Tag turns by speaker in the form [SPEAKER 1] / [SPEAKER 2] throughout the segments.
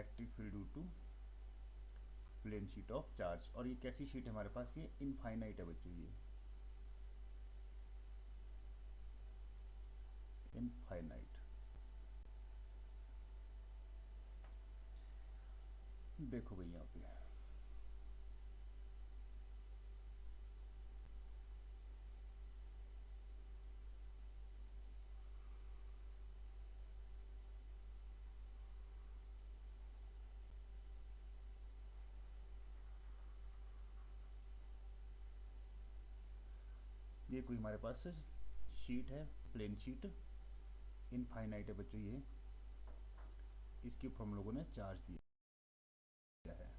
[SPEAKER 1] Electric field due to plane sheet of charge. और ये कैसी शीट है हमारे पास, ये इनफाइनाइट है बच्चों, ये इनफाइनाइट। देखो भाई यहाँ पे ये कोई हमारे पास शीट है, प्लेन शीट इनफाइनाइट है बच्चों, ये इसके ऊपर हम लोगों ने चार्ज दिया है।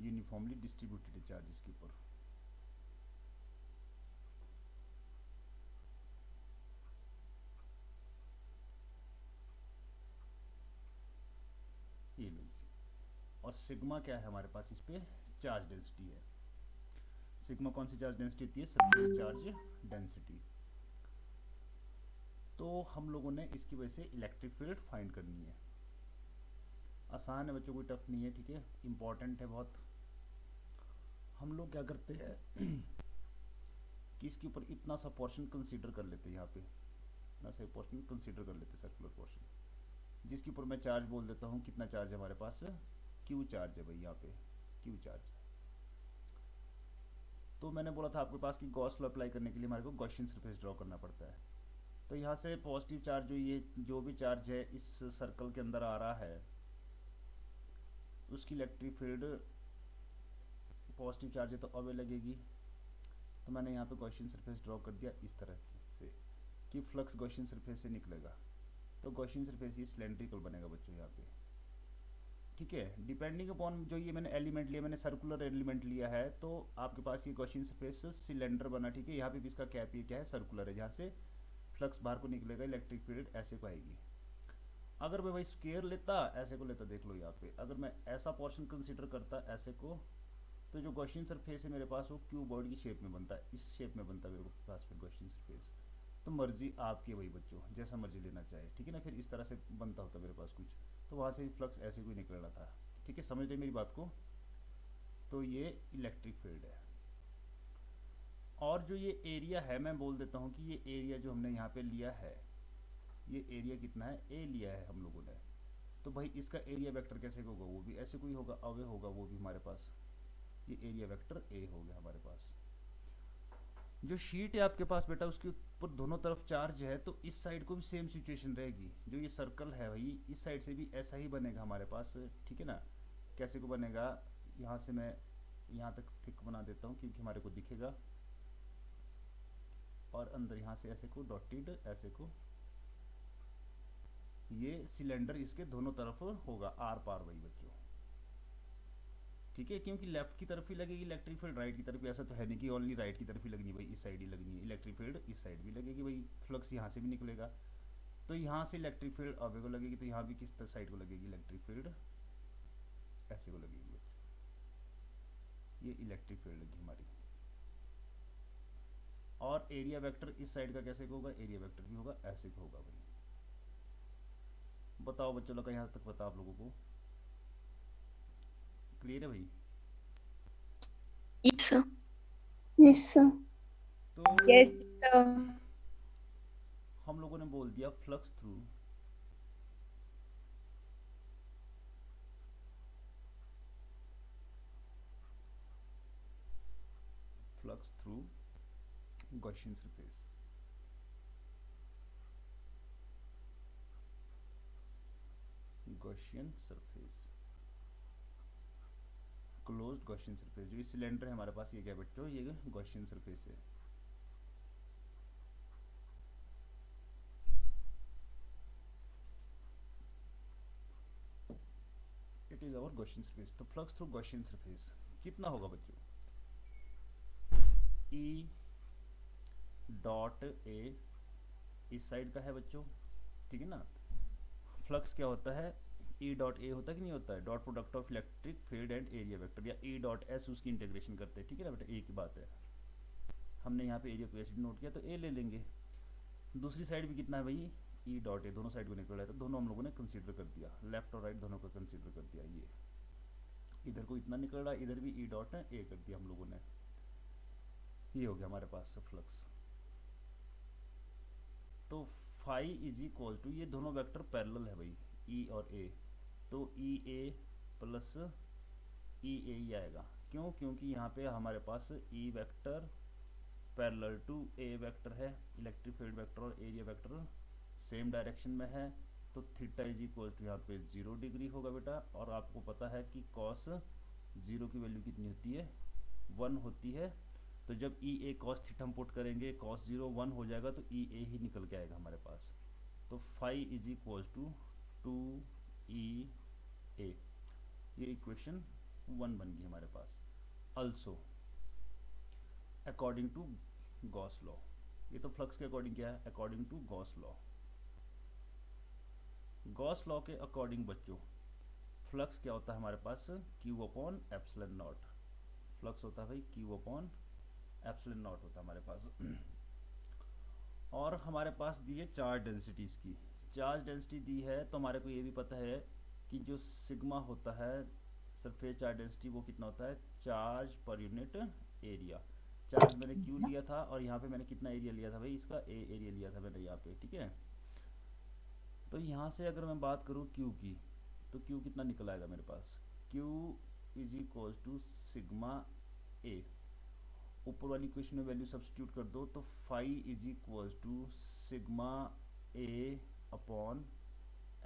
[SPEAKER 1] यूनिफॉर्मली डिस्ट्रीब्यूटेड चार्ज इसके ऊपर। ये लो, और सिग्मा क्या है हमारे पास, इस पे चार्ज डेंसिटी है। सिग्मा कौन सी चार्ज डेंसिटी होती है, सरफेस चार्ज डेंसिटी। तो हम लोगों ने इसकी वजह से इलेक्ट्रिक फील्ड फाइंड करनी है। आसान है बच्चों, कोई टफ नहीं है, ठीक है, इंपॉर्टेंट है बहुत। हम लोग क्या करते हैं कि इसके ऊपर इतना सा पोर्शन कंसीडर कर लेते हैं, यहाँ पे इतना सा पोर्शन कंसीडर कर लेते हैं, सर्कुलर पोर्शन, जिसके ऊपर मैं चार्ज बोल देता हूँ। कितना चार्ज है हमारे पास, क्यू चार्ज है भाई, यहाँ पे क्यू चार्ज। तो मैंने बोला था आपके पास कि गॉस लॉ अप्लाई करने के लिए हमारे को गॉसियन सरफेस ड्रॉ करना पड़ता है। तो यहाँ से पॉजिटिव चार्ज जो ये जो भी चार्ज है इस सर्कल के अंदर आ रहा है, उसकी इलेक्ट्रिक फील्ड पॉजिटिव चार्ज है तो अवे लगेगी। तो मैंने यहाँ पे गॉसियन सरफेस ड्रॉ कर दिया इस तरह से कि फ्लक्स गॉसियन सरफेस से निकलेगा। तो गॉसियन सरफेस ये सिलेंड्रिकल बनेगा बच्चों यहाँ पे, ठीक है। डिपेंडिंग अपॉन जो ये मैंने एलिमेंट लिया, मैंने सर्कुलर एलिमेंट लिया है, तो आपके पास ये गॉसियन सरफेस सिलेंडर बना, ठीक है। यहाँ पे भी इसका कैप ये क्या है, सर्कुलर है, जहाँ से फ्लक्स बाहर को निकलेगा, इलेक्ट्रिक फील्ड ऐसे को आएगी। अगर मैं भाई स्क्वायर लेता, ऐसे को लेता, देख लो यहाँ पे, अगर मैं ऐसा पोर्शन कंसीडर करता ऐसे को, तो जो गॉसियन सरफेस है मेरे पास वो क्यूबॉइड की शेप में बनता है, इस शेप में बनता है मेरे पास फिर गॉसियन सरफेस। तो मर्जी आपकी भाई बच्चों, जैसा मर्जी लेना चाहे, ठीक है ना। फिर इस तरह से बनता होता मेरे पास कुछ, तो वहाँ से फ्लक्स ऐसे कोई निकल रहा था, ठीक है, समझ रहे मेरी बात को। तो ये इलेक्ट्रिक फील्ड है। और जो ये एरिया है, मैं बोल देता हूँ कि ये एरिया जो हमने यहाँ पे लिया है, ये एरिया कितना है, ए लिया है हम लोगों ने। तो भाई इसका एरिया वेक्टर कैसे होगा, वो भी ऐसे कोई होगा, अवे होगा वो भी हमारे पास। ये एरिया वेक्टर ए हो गया हमारे पास। जो शीट है आपके पास बेटा, उसके ऊपर दोनों तरफ चार्ज है, तो इस साइड को भी सेम सिचुएशन रहेगी। जो ये सर्कल है भाई, इस साइड से भी ऐसा ही बनेगा हमारे पास, ठीक है ना। कैसे को बनेगा, यहाँ से मैं यहाँ तक थिक बना देता हूँ क्योंकि हमारे को दिखेगा, और अंदर यहाँ से ऐसे को डॉटेड ऐसे को, ये सिलेंडर इसके दोनों तरफ होगा, आर पार वही बच्चों, ठीक है। क्योंकि लेफ्ट की तरफ ही लगेगी इलेक्ट्रिक फील्ड, राइट की तरफ, ऐसा तो है नहीं कि ओनली राइट की तरफ ही लगनी है भाई, इस साइड ही लगनी है इलेक्ट्रिक फील्ड, इस साइड भी लगेगी भाई, फ्लक्स यहाँ से भी निकलेगा। तो यहाँ से इलेक्ट्रिक फील्ड अवे को लगेगी, तो यहाँ भी किस साइड को लगेगी इलेक्ट्रिक फील्ड, ऐसे को लगेगी। ये इलेक्ट्रिक फील्ड लगी हमारी। और एरिया वेक्टर इस साइड का कैसे होगा, एरिया वेक्टर भी होगा ऐसे को होगा भाई। बताओ बच्चों लोग, यहाँ तक पता आप लोगों को क्लियर है भाई।
[SPEAKER 2] Yes, sir. Yes, sir.
[SPEAKER 1] तो
[SPEAKER 2] Yes, sir.
[SPEAKER 1] हम लोगों ने बोल दिया flux through Gaussian surface. Gaussian surface, closed Gaussian surface. जो ये सिलेंडर है हमारे पास, ये क्या बच्चों, ये गॉसियन सरफेस है। It is our Gaussian surface. तो फ्लक्स थ्रू गॉसियन सरफेस कितना होगा बच्चों, ई डॉट ए इस साइड का है बच्चों, ठीक है ना। फ्लक्स क्या होता है, ई डॉट ए होता है कि नहीं होता है, dot product of electric field and area vector, या ई डॉट एस उसकी इंटीग्रेशन करते हैं, ठीक है ना बेटा, ए की बात है। हमने यहाँ पे एरिया को एस नोट किया तो ए ले लेंगे। दूसरी साइड भी कितना है भाई, ई डॉट ए, दोनों साइड को निकल रहा है, तो दोनों हम लोगों ने कंसीडर कर दिया, लेफ्ट और राइट दोनों को कंसीडर कर दिया। ये इधर को इतना निकल रहा है, इधर भी ई डॉट ए कर दिया हम लोगों ने। ये हो गया हमारे पास फ्लक्स। तो फाई इज इक्वल टू, ये दोनों वेक्टर पैरेलल है भाई, ई और ए, तो ई ए प्लस ई ए ही आएगा। क्यों? क्योंकि यहाँ पे हमारे पास E vector parallel to A vector है, इलेक्ट्रिक फील्ड वेक्टर और एरिया वेक्टर सेम डायरेक्शन में है, तो थीटा इज इक्वल टू यहाँ पे 0 डिग्री होगा बेटा। और आपको पता है कि कॉस 0 की वैल्यू कितनी होती है, 1 होती है। तो जब ई ए कॉस थीटा हम पुट करेंगे, कॉस 0 1 हो जाएगा, तो ई ए ही निकल के आएगा हमारे पास। तो phi is equal to 2 E A, ये इक्वेशन 1 बन गई हमारे पास। Also according to Gauss law, ये तो फ्लक्स के अकॉर्डिंग क्या है, according to Gauss law. Gauss law के अकॉर्डिंग बच्चों फ्लक्स क्या होता है हमारे पास, Q upon epsilon naught. Flux होता है भाई क्यू अपॉन एप्सिलॉन नॉट होता है हमारे पास। और हमारे पास दी है चार्ज डेंसिटीज की, चार्ज डेंसिटी दी है, तो हमारे को ये भी पता है कि जो सिग्मा होता है सरफेस चार्ज डेंसिटी, वो कितना होता है, charge per unit area. Charge मैंने क्यू लिया था, और यहाँ पे मैंने कितना एरिया लिया था भाई, इसका ए एरिया लिया था मैंने यहाँ पे, ठीक है। तो यहाँ से अगर मैं बात करूँ क्यू की, तो क्यू कितना निकल आएगा मेरे पास, Q is equal to sigma A, ऊपर वाली इक्वेशन में वैल्यू सब्स्टिट्यूट कर दो, तो phi is equal to sigma A upon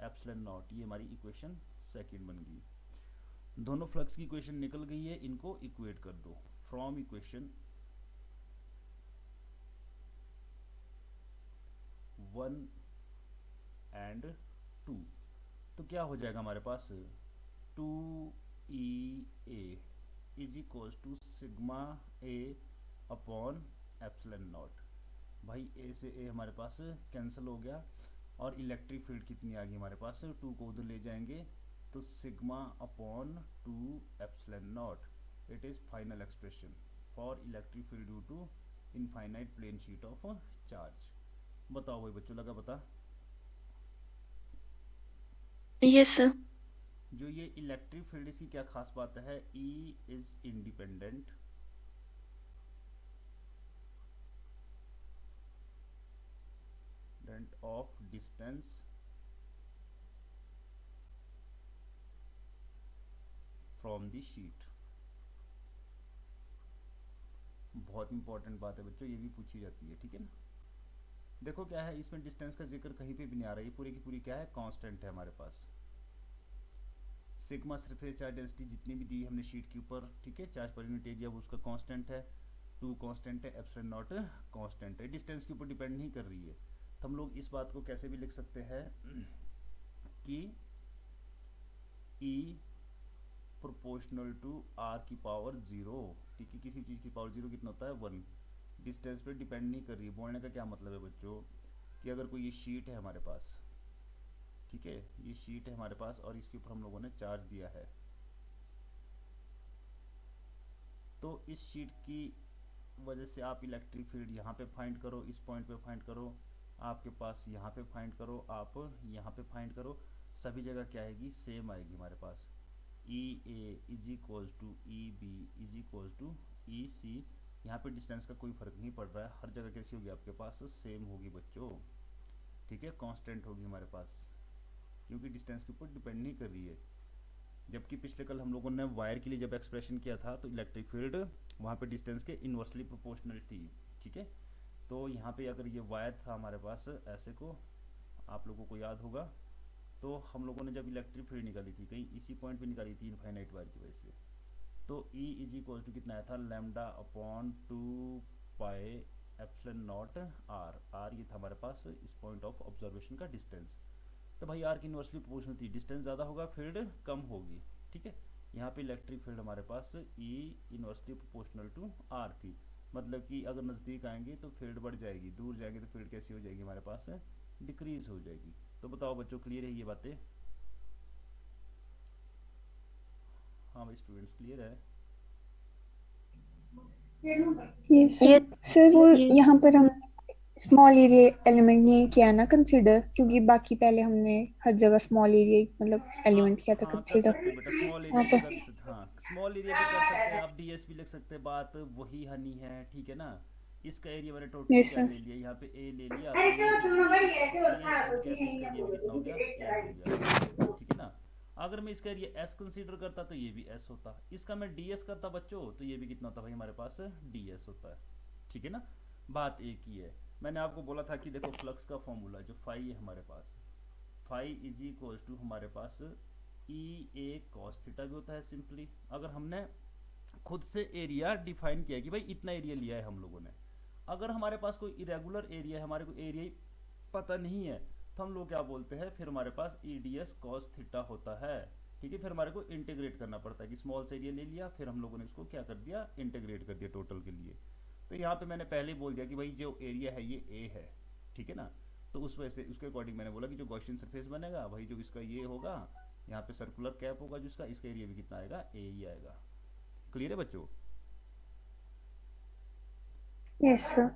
[SPEAKER 1] epsilon naught. ये हमारी इक्वेशन सेकंड बन गई। दोनों फ्लक्स की इक्वेशन निकल गई है, इनको इक्वेट कर दो। फ्रॉम इक्वेशन 1 एंड 2, तो क्या हो जाएगा हमारे पास, 2 E A is equal to sigma A upon epsilon naught. भाई ए से ए हमारे पास कैंसिल हो गया, और इलेक्ट्रिक फील्ड कितनी आ गई हमारे पास, 2 को उधर ले जाएंगे, तो sigma upon 2 epsilon naught. It is final expression for electric field due to infinite plane sheet of charge. बताओ भाई बच्चों, लगा पता?
[SPEAKER 2] Yes sir.
[SPEAKER 1] जो ये इलेक्ट्रिक फील्ड, इसकी क्या खास बात है, E is independent of distance from the sheet. बहुत इंपॉर्टेंट बात है बच्चों, ये भी पूछी जाती है, ठीक है ना। देखो क्या है, इसमें डिस्टेंस का जिक्र कहीं पे भी नहीं आ रहा है, ये पूरी की पूरी क्या है, कांस्टेंट है हमारे पास। सिग्मा सरफेस चार्ज डेंसिटी जितनी भी दी हमने शीट के ऊपर, ठीक है, चार्ज पर यूनिट एरिया वो उसका कांस्टेंट है, 2 कांस्टेंट है, एप्सिलॉन नॉट कांस्टेंट है, डिस्टेंस के ऊपर डिपेंड नहीं कर रही है। तो हम लोग इस बात को कैसे भी लिख सकते हैं कि E प्रोपोर्शनल टू आर की पावर 0, ठीक है, किसी चीज़ की पावर 0 कितना होता है, 1। डिस्टेंस पे डिपेंड नहीं कर रही है। बोलने का क्या मतलब है बच्चों, कि अगर कोई ये शीट है हमारे पास, ठीक है, ये शीट है हमारे पास, और इसके ऊपर हम लोगों ने चार्ज दिया है, तो इस शीट की वजह से आप इलेक्ट्रिक फील्ड यहाँ पे फाइंड करो, इस पॉइंट पे फाइंड करो, आपके पास यहाँ पे फाइंड करो, आप यहाँ पे फाइंड करो, सभी जगह क्या आएगी, सेम आएगी हमारे पास। E A is equal to E B is equal to E C. यहाँ पे डिस्टेंस का कोई फर्क नहीं पड़ रहा है, हर जगह कैसी होगी आपके पास, सेम होगी बच्चों, ठीक है, कांस्टेंट होगी हमारे पास, क्योंकि डिस्टेंस के ऊपर डिपेंड नहीं कर रही है। जबकि पिछले कल हम लोगों ने वायर के लिए जब एक्सप्रेशन किया था, तो इलेक्ट्रिक फील्ड वहाँ पे डिस्टेंस के इन्वर्सली प्रोपोर्शनल थी, ठीक है। तो यहाँ पे अगर ये वायर था हमारे पास ऐसे को, आप लोगों को याद होगा, तो हम लोगों ने जब इलेक्ट्रिक फील्ड निकाली थी, कहीं इसी पॉइंट पे निकाली थी इनफाइनाइट वायर की वजह से, तो E इज इक्वल टू कितना आया था, lambda upon 2 pi epsilon not r. R ये था हमारे पास इस पॉइंट ऑफ ऑब्जर्वेशन का डिस्टेंस। तो भाई आर की इन्वर्सली प्रोपोर्शनल थी, डिस्टेंस ज़्यादा होगा फील्ड कम होगी, ठीक है। यहाँ पे इलेक्ट्रिक फील्ड हमारे पास E inversely proportional to r थी, मतलब कि अगर नज़दीक आएंगे तो फील्ड बढ़ जाएगी, दूर जाएंगे तो फील्ड कैसी हो जाएगी हमारे पास, डिक्रीज हो जाएगी। तो बताओ बच्चों, क्लियर है ये बातें? हाँ भाई स्टूडेंट्स, क्लियर है?
[SPEAKER 2] Yes sir. सर वो यहाँ पर हम स्मॉल एरिया एलिमेंट नहीं किया ना कंसीडर, क्योंकि बाकी पहले हमने हर जगह स्मॉल एरिया मतलब
[SPEAKER 1] हाँ
[SPEAKER 2] एलिमेंट किया था
[SPEAKER 1] हाँ, कर
[SPEAKER 2] कंसीडर।
[SPEAKER 1] सकते हो बेटा, स्मॉल एरिया
[SPEAKER 2] वहाँ
[SPEAKER 1] भी
[SPEAKER 2] पे
[SPEAKER 1] कर सकते, हाँ स्मॉल एरिया भी कर सकते हैं आप, डीएस भी लिख सकते हैं, बात वही हनी है, ठीक है ना। इसका एरिया मैंने टोटली
[SPEAKER 2] यस
[SPEAKER 1] क्या
[SPEAKER 2] सर।
[SPEAKER 1] ले लिया, यहाँ पे ए ले लिया, तो ये भी तो ए ऐड किया तो इसका एरिया भी कितना हो गया, ए हो गया, ठीक है ना। अगर मैं इसका एरिया एस कंसीडर करता तो ये भी एस होता, इसका मैं डीएस करता बच्चों तो ये भी कितना होता भाई हमारे पास, डीएस होता है, ठीक है ना। बात एक ही है, मैंने आपको बोला था कि देखो फ्लक्स का फॉर्मूला जो फाई है हमारे पास, फाई इज इक्वल टू हमारे पास ई ए कॉस थीटा भी होता है सिंपली। अगर हमने खुद से एरिया डिफाइन किया कि भाई इतना एरिया लिया है हम लोगों ने, अगर हमारे पास कोई इरेगुलर एरिया है, हमारे को एरिया ही पता नहीं है, तो हम लोग क्या बोलते हैं, फिर हमारे पास E D S cos theta होता है, ठीक है। फिर हमारे को इंटीग्रेट करना पड़ता है कि स्मॉल से एरिया ले लिया, फिर हम लोगों ने इसको क्या कर दिया, इंटीग्रेट कर दिया टोटल के लिए। तो यहाँ पे मैंने पहले ही बोल दिया कि भाई जो एरिया है ये ए है, ठीक है ना। तो उस वजह से उसके अकॉर्डिंग मैंने बोला कि जो गॉसियन सरफेस बनेगा भाई, जो इसका ये होगा, यहाँ पे सर्कुलर कैप होगा जिसका, इसका एरिया भी कितना आएगा, ए ही आएगा। क्लियर है बच्चों।
[SPEAKER 2] Yes sir.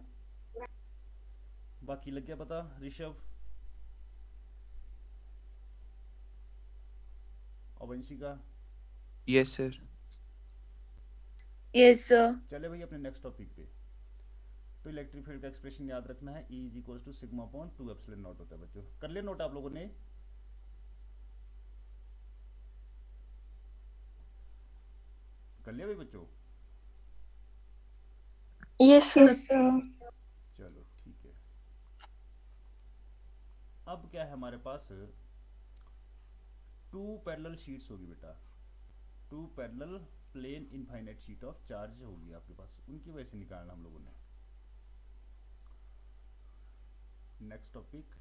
[SPEAKER 1] बाकी लग गया पता ऋषभ और Vanshika.
[SPEAKER 3] Yes sir.
[SPEAKER 2] Yes sir.
[SPEAKER 1] चले भाई अपने नेक्स्ट टॉपिक पे। तो इलेक्ट्रिक फील्ड का एक्सप्रेशन याद रखना है, E is equal to sigma upon 2 epsilon naught होता है बच्चों, कर लिया नोट आप लोगों ने। कर लिया भाई बच्चों।
[SPEAKER 2] Yes
[SPEAKER 4] yes
[SPEAKER 2] sir.
[SPEAKER 4] सर।
[SPEAKER 1] चलो ठीक है। अब क्या है हमारे पास, टू पैरेलल शीट्स होगी बेटा, two parallel plane infinite sheet of charge होगी आपके पास, उनकी वजह से निकालना हम लोगों ने। Next topic,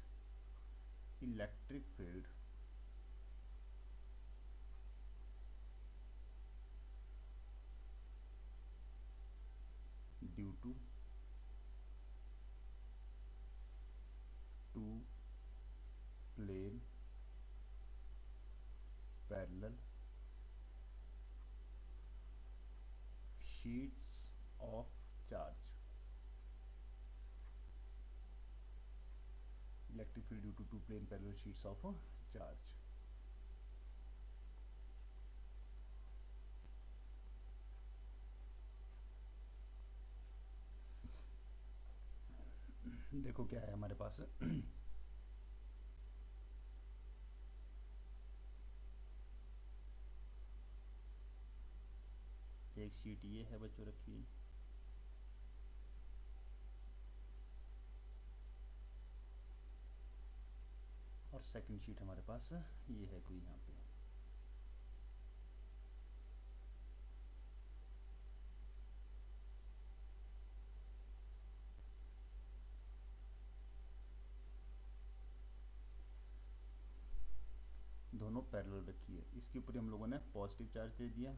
[SPEAKER 1] electric field due to two plane parallel sheets of charge, electric field due to two plane parallel sheets of charge. देखो क्या है हमारे पास, एक शीट ये है बच्चों रखी, और सेकंड शीट हमारे पास ये है कोई यहाँ पे। दोनों पैरेलल रखी है, इसके ऊपर हम लोगों ने पॉजिटिव चार्ज दे दिया,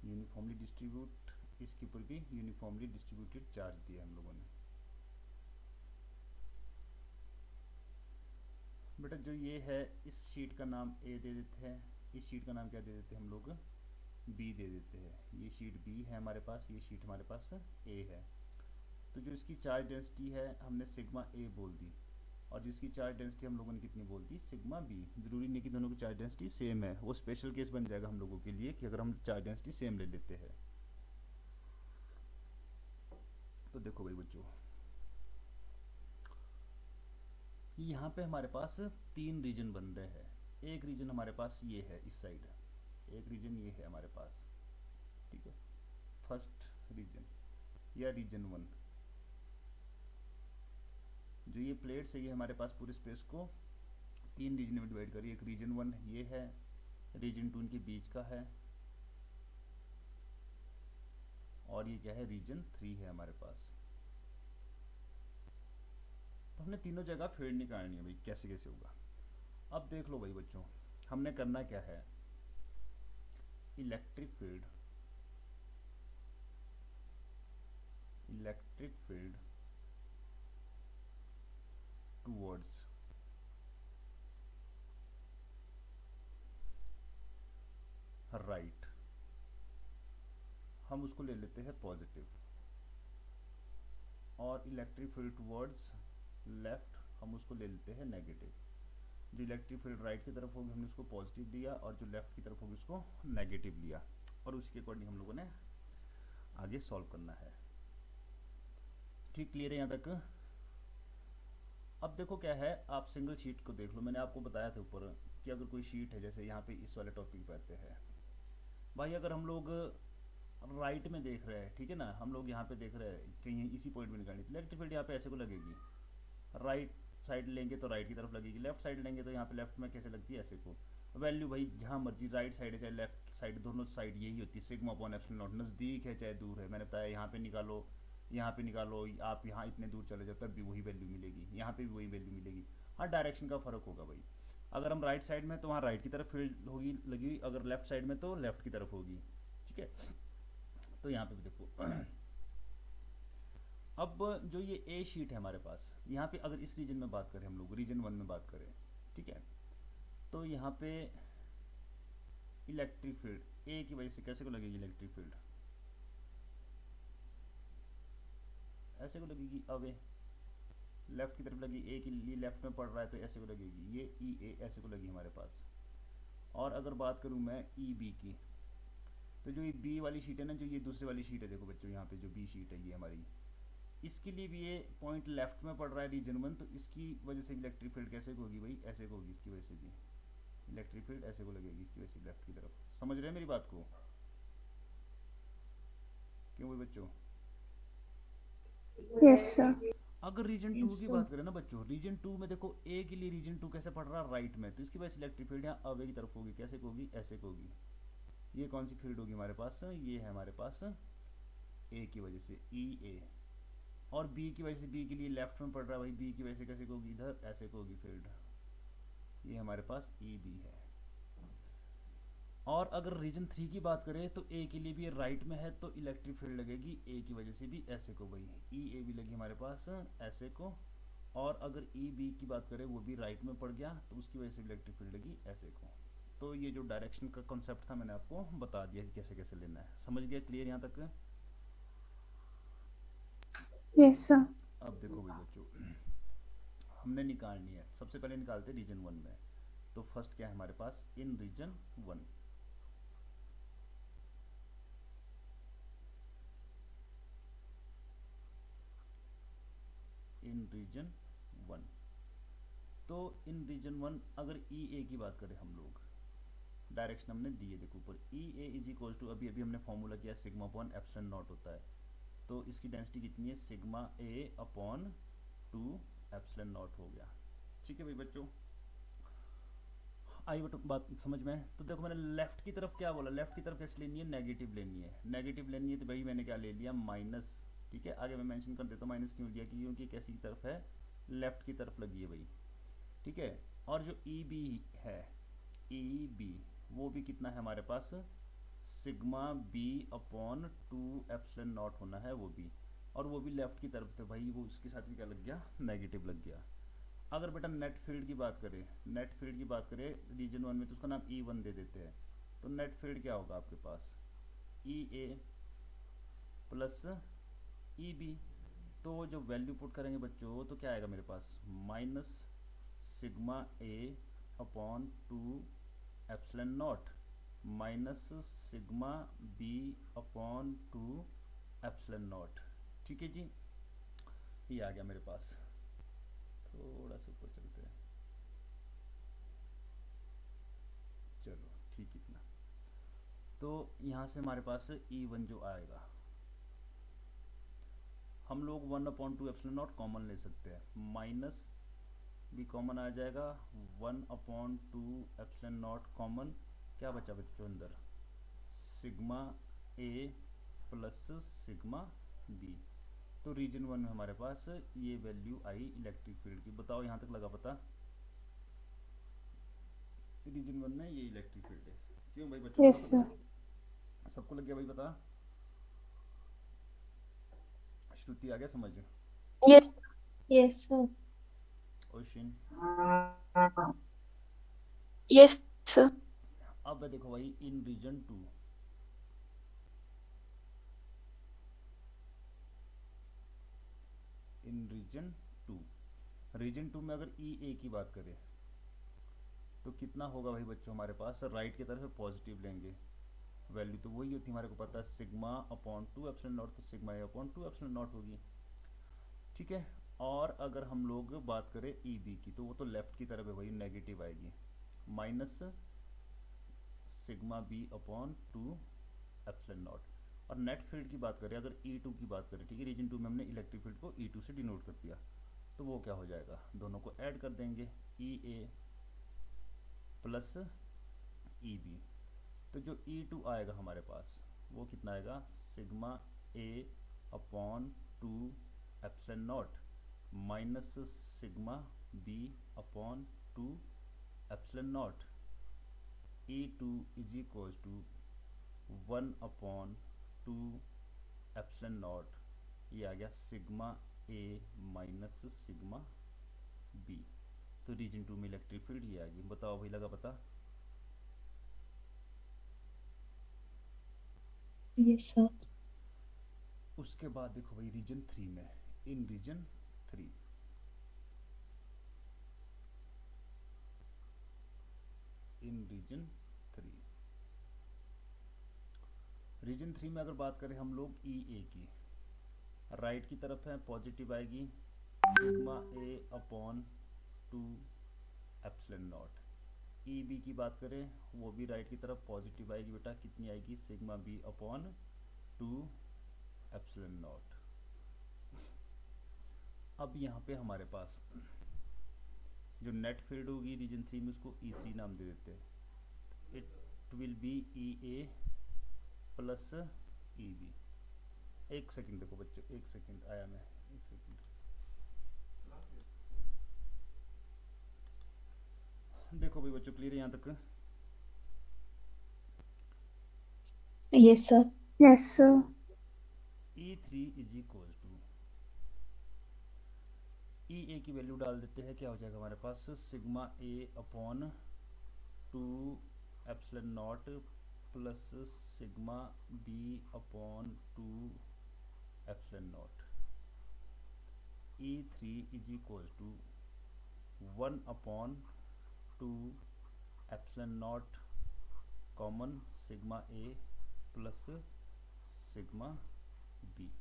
[SPEAKER 1] यूनिफॉर्मली डिस्ट्रीब्यूट, इसके ऊपर भी यूनिफॉर्मली डिस्ट्रीब्यूटेड चार्ज दिया हम लोगों ने। बेटा जो ये है, इस शीट का नाम ए दे देते हैं, इस शीट का नाम क्या दे देते हैं हम लोग, बी दे देते हैं। ये शीट बी है हमारे पास, ये शीट हमारे पास ए है। तो जो इसकी चार्ज डेंसिटी है हमने सिग्मा ए बोल दी, और जिसकी चार्ज डेंसिटी हम लोगों ने कितनी बोल दी, सिग्मा बी। जरूरी नहीं कि दोनों की चार्ज डेंसिटी सेम है, वो स्पेशल केस बन जाएगा हम लोगों के लिए कि अगर हम चार्ज डेंसिटी सेम ले लेते हैं। तो देखो भाई बच्चों, यहाँ पे हमारे पास तीन रीजन बन रहे हैं। एक रीजन हमारे पास ये है इस साइड, एक रीजन ये है हमारे पास, ठीक है। फर्स्ट रीजन या रीजन वन, जो ये प्लेट्स है ये हमारे पास पूरे स्पेस को तीन रीजन में डिवाइड करिए। एक रीजन वन ये है, रीजन टू इनके बीच का है, और ये क्या है, रीजन थ्री है हमारे पास। तो हमने तीनों जगह फील्ड निकालनी है भाई, कैसे कैसे होगा। अब देख लो भाई बच्चों, हमने करना क्या है, electric field, electric field towards right, हम उसको ले लेते हैं पॉजिटिव, और इलेक्ट्रिक फील्ड टुवर्ड्स लेफ्ट हम उसको ले लेते हैं नेगेटिव। जो इलेक्ट्रिक फील्ड राइट की तरफ होगी हमने उसको पॉजिटिव लिया, और जो लेफ्ट की तरफ होगी उसको नेगेटिव लिया, और उसके अकॉर्डिंग हम लोगों ने आगे सॉल्व करना है। ठीक, क्लियर है यहाँ तक? अब देखो क्या है, आप सिंगल शीट को देख लो। मैंने आपको बताया था ऊपर कि अगर कोई शीट है, जैसे यहाँ पे इस वाले टॉपिक पे आते हैं भाई, अगर हम लोग राइट में देख रहे हैं, ठीक है ना, हम लोग यहाँ पे देख रहे हैं कहीं इसी पॉइंट में निकालनी, तो इलेक्ट्रिक फील्ड यहाँ पे ऐसे को लगेगी। राइट साइड लेंगे तो राइट की तरफ लगेगी, लेफ्ट साइड लेंगे तो यहाँ पे लेफ्ट में कैसे लगती है, ऐसे को। वैल्यू भाई जहाँ मर्जी, राइट साइड है चाहे लेफ्ट साइड, दोनों साइड यही होती है, सिग्मा अपॉन एप्सिलॉन नॉट। नज़दीक है चाहे दूर है, मैंने बताया यहाँ पे निकालो, यहाँ पे निकालो, आप यहाँ इतने दूर चले जाओ तब भी वही वैल्यू मिलेगी, यहाँ पे भी वही वैल्यू मिलेगी। हाँ, डायरेक्शन का फर्क होगा भाई। अगर हम राइट साइड में तो वहाँ राइट की तरफ फील्ड होगी लगी हुई, अगर लेफ्ट साइड में तो लेफ्ट की तरफ होगी, ठीक है। तो यहाँ पे भी देखो अब जो ये ए शीट है हमारे पास, यहाँ पे अगर इस रीजन में बात करें, हम लोग रीजन 1 में बात करें, ठीक है, तो यहाँ पे इलेक्ट्रिक फील्ड ए की वजह से कैसे को लगेगी इलेक्ट्रिक फील्ड, ऐसे को लगेगी। अवे लेफ्ट की तरफ लगी, ए के लिए लेफ्ट में पड़ रहा है तो ऐसे को लगेगी, ये ई ए ऐसे को लगी हमारे पास। और अगर बात करूँ मैं ई बी की, तो जो ये बी वाली शीट है ना, जो ये दूसरी वाली शीट है, देखो बच्चों यहाँ पे जो बी शीट है ये हमारी, इसके लिए भी ये पॉइंट लेफ्ट में पड़ रहा है रीजन 1, तो इसकी वजह से इलेक्ट्रिक फील्ड कैसे होगी भाई, ऐसे होगी। इसकी वजह से भी इलेक्ट्रिक फील्ड ऐसे को लगेगी, इसकी वजह से लेफ्ट की तरफ। समझ रहे हैं मेरी बात को? क्यों भाई बच्चों?
[SPEAKER 2] Yes sir.
[SPEAKER 1] अगर रीजन 2 की बात करें ना बच्चों, रीजन 2 में देखो ए के लिए रीजन 2 कैसे पड़ रहा है, राइट में, तो इसकी वजह से इलेक्ट्रिक फील्ड यहाँ अवे की तरफ होगी, कैसे होगी, ऐसे होगी। ये कौन सी फील्ड होगी हमारे पास, ये है हमारे पास ए की वजह से ई ए, और बी की वजह से, बी के लिए लेफ्ट में पड़ रहा है भाई, बी की वजह से कैसे होगी, इधर ऐसे होगी फील्ड, ये हमारे पास ई बी है। और अगर रीजन 3 की बात करें तो ए के लिए भी राइट में है, तो इलेक्ट्रिक फील्ड लगेगी ए की वजह से भी ऐसे को भाई, ई ए भी लगी हमारे पास ऐसे को। और अगर ई बी की बात करें वो भी राइट में पड़ गया, तो उसकी वजह से इलेक्ट्रिक फील्ड लगी ऐसे को। तो ये जो डायरेक्शन का कॉन्सेप्ट था मैंने आपको बता दिया कि कैसे कैसे लेना है। समझ गया? क्लियर यहाँ तक?
[SPEAKER 2] Yes sir.
[SPEAKER 1] अब देखो भाई बच्चों, हमने निकालनी है, सबसे पहले निकालते हैं रीजन 1 में। तो फर्स्ट क्या है हमारे पास, इन रीजन 1, इन रीजन 1। तो इन रीजन 1 अगर ई ए की बात करें हम लोग, डायरेक्शन हमने दी है, देखो ऊपर ई ए इज इक्वल टू, अभी अभी हमने फॉर्मूला किया, सिग्मा अपॉन एप्सिलॉन नॉट होता है, तो इसकी डेंसिटी कितनी है, sigma A upon 2 epsilon not हो गया। ठीक है भाई बच्चों, आई बात समझ में? तो देखो मैंने लेफ्ट की तरफ क्या बोला, लेफ्ट की तरफ कैसे लेनी है, नेगेटिव लेनी है, नेगेटिव लेनी है, तो भाई मैंने क्या ले लिया, माइनस। ठीक है, आगे मैं मेंशन कर देता हूँ माइनस क्यों लिया, क्योंकि कैसी की तरफ है, लेफ्ट की तरफ लगी है भाई। ठीक है, और जो ई बी है, ई बी वो भी कितना है हमारे पास, sigma B upon 2 epsilon naught होना है वो भी, और वो भी लेफ्ट की तरफ, तो भाई वो उसके साथ भी क्या लग गया, नेगेटिव लग गया। अगर बेटा नेट फील्ड की बात करें, नेट फील्ड की बात करें रीजन 1 में, तो उसका नाम E1 दे देते हैं। तो नेट फील्ड क्या होगा आपके पास, E A plus E B. तो जो वैल्यू पुट करेंगे बच्चों तो क्या आएगा मेरे पास, minus sigma A upon 2 epsilon naught minus sigma B upon 2 epsilon not. ठीक है जी, ये आ गया मेरे पास। थोड़ा सा ऊपर चलते हैं, चलो ठीक, इतना। तो यहाँ से हमारे पास E1 जो आएगा, हम लोग 1/2 एप्सिलॉन नॉट कॉमन ले सकते हैं, माइनस भी कॉमन आ जाएगा, 1/2 एप्सिलॉन नॉट कॉमन, क्या बचा बच्चों अंदर, sigma A plus sigma B. तो रीजन 1 में हमारे पास ये वैल्यू आई इलेक्ट्रिक फील्ड की। बताओ यहाँ तक लगा पता, रीजन 1 में ये इलेक्ट्रिक फील्ड है। क्यों भाई बच्चों,
[SPEAKER 2] यस
[SPEAKER 1] लगा
[SPEAKER 2] सर।
[SPEAKER 1] पता? सबको लग गया भाई पता? श्रुति आ गया समझ?
[SPEAKER 3] Yes yes sir.
[SPEAKER 1] Ocean?
[SPEAKER 3] Yes sir.
[SPEAKER 1] अब देखो भाई इन रीजन 2, इन रीजन 2। रीजन 2 में अगर ई ए की बात करें तो कितना होगा भाई बच्चों हमारे पास, राइट की तरफ पॉजिटिव लेंगे, वैल्यू तो वही होती है हमारे को पता है, सिग्मा अपॉन 2 एप्सिलॉन नॉट, तो sigma A upon 2 epsilon not होगी। ठीक है, और अगर हम लोग बात करें ई बी की तो वो तो लेफ्ट की तरफ है, वही नेगेटिव आएगी, minus sigma B upon 2 epsilon naught. और नेट फील्ड की बात करें, अगर E2 की बात करें, ठीक है, रीजन 2 में हमने इलेक्ट्रिक फील्ड को E2 से डिनोट कर दिया, तो वो क्या हो जाएगा, दोनों को ऐड कर देंगे, EA प्लस EB। तो जो E2 आएगा हमारे पास वो कितना आएगा, sigma A upon 2 epsilon naught minus sigma B upon 2 epsilon naught. E2 is equal to 1 upon 2 epsilon naught, ये आ गया sigma A minus sigma B। तो रीजन 2 में इलेक्ट्रिक फील्ड ये आ गई। बताओ भाई, लगा पता?
[SPEAKER 3] Yes sir.
[SPEAKER 1] उसके बाद देखो भाई रीजन 3 में, इन रीजन 3, इन रीजन 3, रीजन 3 में अगर बात करें हम लोग ई ए की, राइट की तरफ है पॉजिटिव आएगी, sigma A upon 2 epsilon naught. E B की बात करें वो भी राइट की तरफ पॉजिटिव आएगी बेटा, कितनी आएगी, sigma B upon 2 epsilon naught. अब यहाँ पे हमारे पास जो नेट फील्ड होगी रीजन 3 में, उसको E3 नाम दे देते हैं, it will be E A plus E B. एक सेकंड देखो बच्चों, एक सेकंड आया मैं, एक सेकंड। देखो भाई बच्चों, क्लियर है यहाँ तक?
[SPEAKER 3] Yes sir.
[SPEAKER 2] Yes sir.
[SPEAKER 1] E3 is equal to E A की वैल्यू डाल देते हैं, क्या हो जाएगा हमारे पास, sigma A upon 2 epsilon naught plus sigma B upon 2 epsilon naught. E3 is equal to 1 upon 2 epsilon naught common sigma A plus sigma B.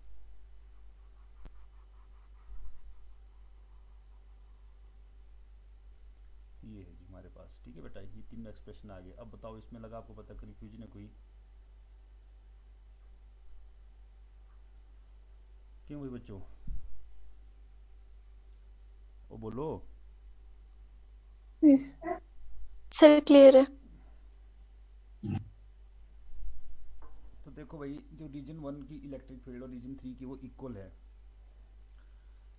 [SPEAKER 1] ये है जी हमारे पास। ठीक है बेटा, ये तीनों एक्सप्रेशन आ गए। अब बताओ इसमें लगा आपको पता कन्फ्यूजन है कोई? क्यों भाई बच्चों, वो बोलो।
[SPEAKER 2] यस
[SPEAKER 3] सर क्लियर है।
[SPEAKER 1] तो देखो भाई, जो रीजन 1 की इलेक्ट्रिक फील्ड और रीजन 3 की वो इक्वल है।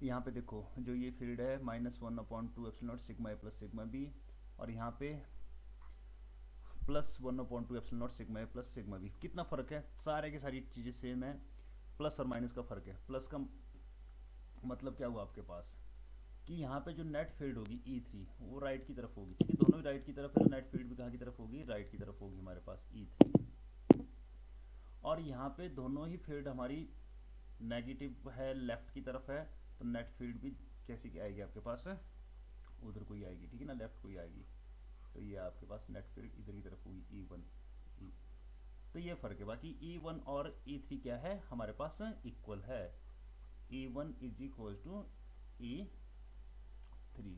[SPEAKER 1] यहाँ पे देखो जो ये फील्ड है -1 upon 2 epsilon not sigma A plus sigma B, और यहाँ पे +1 upon 2 epsilon not sigma A plus sigma B. कितना फर्क है, सारे की सारी चीज़ें सेम है, प्लस और माइनस का फर्क है। प्लस का मतलब क्या हुआ आपके पास कि यहाँ पे जो नेट फील्ड होगी E3 वो राइट की तरफ होगी। ठीक है, दोनों ही राइट की तरफ है, तो नेट फील्ड भी कहाँ की तरफ होगी, राइट की तरफ होगी हमारे पास E3। और यहाँ पे दोनों ही फील्ड हमारी नेगेटिव है, लेफ्ट की तरफ है, तो नेट फील्ड भी कैसी की आएगी आपके पास, उधर कोई आएगी, ठीक है ना, लेफ्ट कोई आएगी। तो ये आपके पास नेट फील्ड इधर की तरफ होगी E1 E। तो ये फर्क है, बाकी E1 और E3 क्या है हमारे पास, इक्वल है। E1 is equal to E3।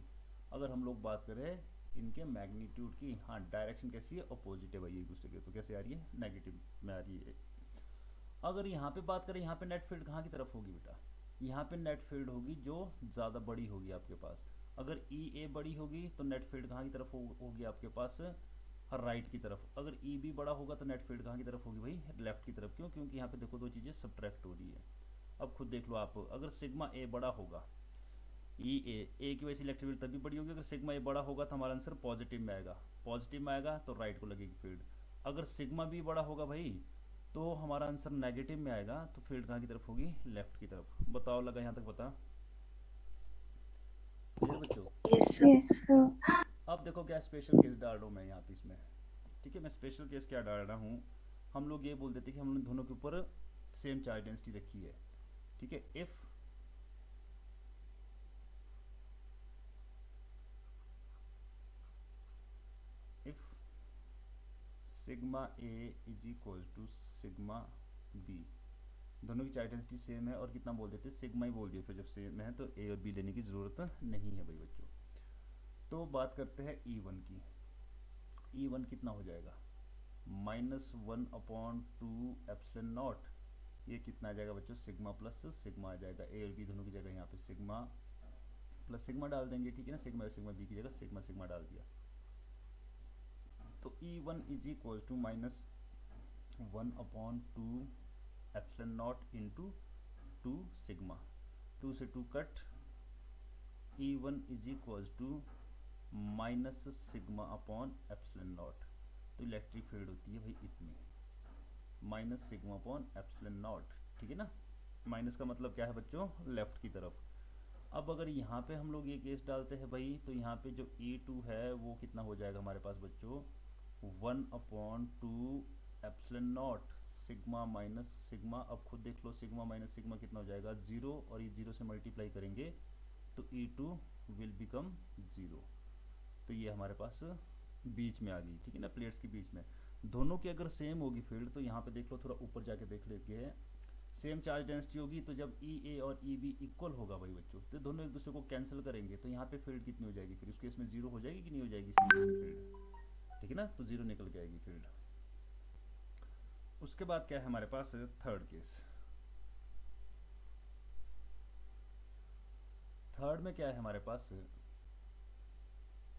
[SPEAKER 1] अगर हम लोग बात करें इनके मैग्नीट्यूड की, हाँ डायरेक्शन कैसी है, अपोजिट है भाई एक दूसरे के, तो कैसे आ रही है, नेगेटिव में आ रही है। अगर यहाँ पे बात करें, यहाँ पे नेट फील्ड कहाँ की तरफ होगी बेटा, यहाँ पे नेट फील्ड होगी जो ज़्यादा बड़ी होगी आपके पास। अगर ई ए बड़ी होगी तो नेट फील्ड कहाँ की तरफ होगी आपके पास, राइट की तरफ। अगर ई बी बड़ा होगा तो नेट फील्ड कहाँ की तरफ होगी भाई, लेफ्ट की तरफ। क्यों, क्योंकि यहाँ पे देखो दो चीज़ें सब्ट्रैक्ट हो रही है। अब खुद देख लो आप, अगर सिग्मा ए बड़ा होगा, ई ए की वजह से इलेक्ट्रिक फील्ड तभी बड़ी होगी। अगर सिग्मा ए बड़ा होगा तो हमारा आंसर पॉजिटिव में आएगा, पॉजिटिव में आएगा तो राइट को लगेगी फील्ड। अगर सिग्मा बी बड़ा होगा भाई तो हमारा आंसर नेगेटिव में आएगा, तो फील्ड कहाँ की तरफ होगी, लेफ्ट की तरफ। बताओ लगा यहाँ तक पता? क्लियर बच्चों?
[SPEAKER 2] Yes sir.
[SPEAKER 1] अब देखो क्या स्पेशल केस डाल रहा हूँ मैं यहाँ पे इसमें। ठीक है, मैं स्पेशल केस क्या डाल रहा हूँ, हम लोग ये बोल देते कि हमने दोनों के ऊपर सेम चार्ज डेंसिटी रखी है। ठीक है, if sigma A is equal to sigma B. दोनों की चार्ज डेंसिटी सेम है और कितना बोल देते सिग्मा ही बोल दिया, फिर जब सेम है तो ए और बी लेने की ज़रूरत नहीं है भाई बच्चों। तो बात करते हैं E1 की। E1 कितना हो जाएगा, -1/2 एप्सिलॉन नॉट। ये कितना आ जाएगा बच्चों, सिग्मा प्लस सिग्मा आ जाएगा। ए और बी दोनों की जगह यहाँ पे सिग्मा प्लस सिग्मा डाल देंगे, ठीक है ना। सिग्मा और सिग्मा बी की जगह सिग्मा सिग्मा डाल दिया। तो E1 is equal to -1/2 epsilon not into 2 sigma. 2 से 2 cut. E1 is equal to minus sigma upon epsilon not. तो इलेक्ट्रिक फील्ड होती है भाई इतनी, minus sigma upon epsilon not, ठीक है ना। माइनस का मतलब क्या है बच्चों, लेफ्ट की तरफ। अब अगर यहाँ पे हम लोग ये केस डालते हैं भाई, तो यहाँ पे जो E2 है वो कितना हो जाएगा हमारे पास बच्चों, 1/2 epsilon not sigma minus sigma. अब खुद देख लो, सिग्मा माइनस सिग्मा कितना हो जाएगा, 0, और ये 0 से मल्टीप्लाई करेंगे तो E2 विल बिकम 0। तो ये हमारे पास बीच में आ गई, ठीक है ना, प्लेट्स के बीच में। दोनों की अगर सेम होगी फील्ड, तो यहाँ पे देख लो, थोड़ा ऊपर जाके देख लेंगे, सेम चार्ज डेंसिटी होगी, तो जब EA और EB इक्वल होगा भाई बच्चों, तो दोनों एक दूसरे को कैंसिल करेंगे, तो यहाँ पे फील्ड कितनी हो जाएगी, फिर उस केस में 0 हो जाएगी कि नहीं हो जाएगी फील्ड, ठीक है ना। तो 0 निकल के आएगी फील्ड। उसके बाद क्या है हमारे पास, थर्ड केस। थर्ड में क्या है हमारे पास,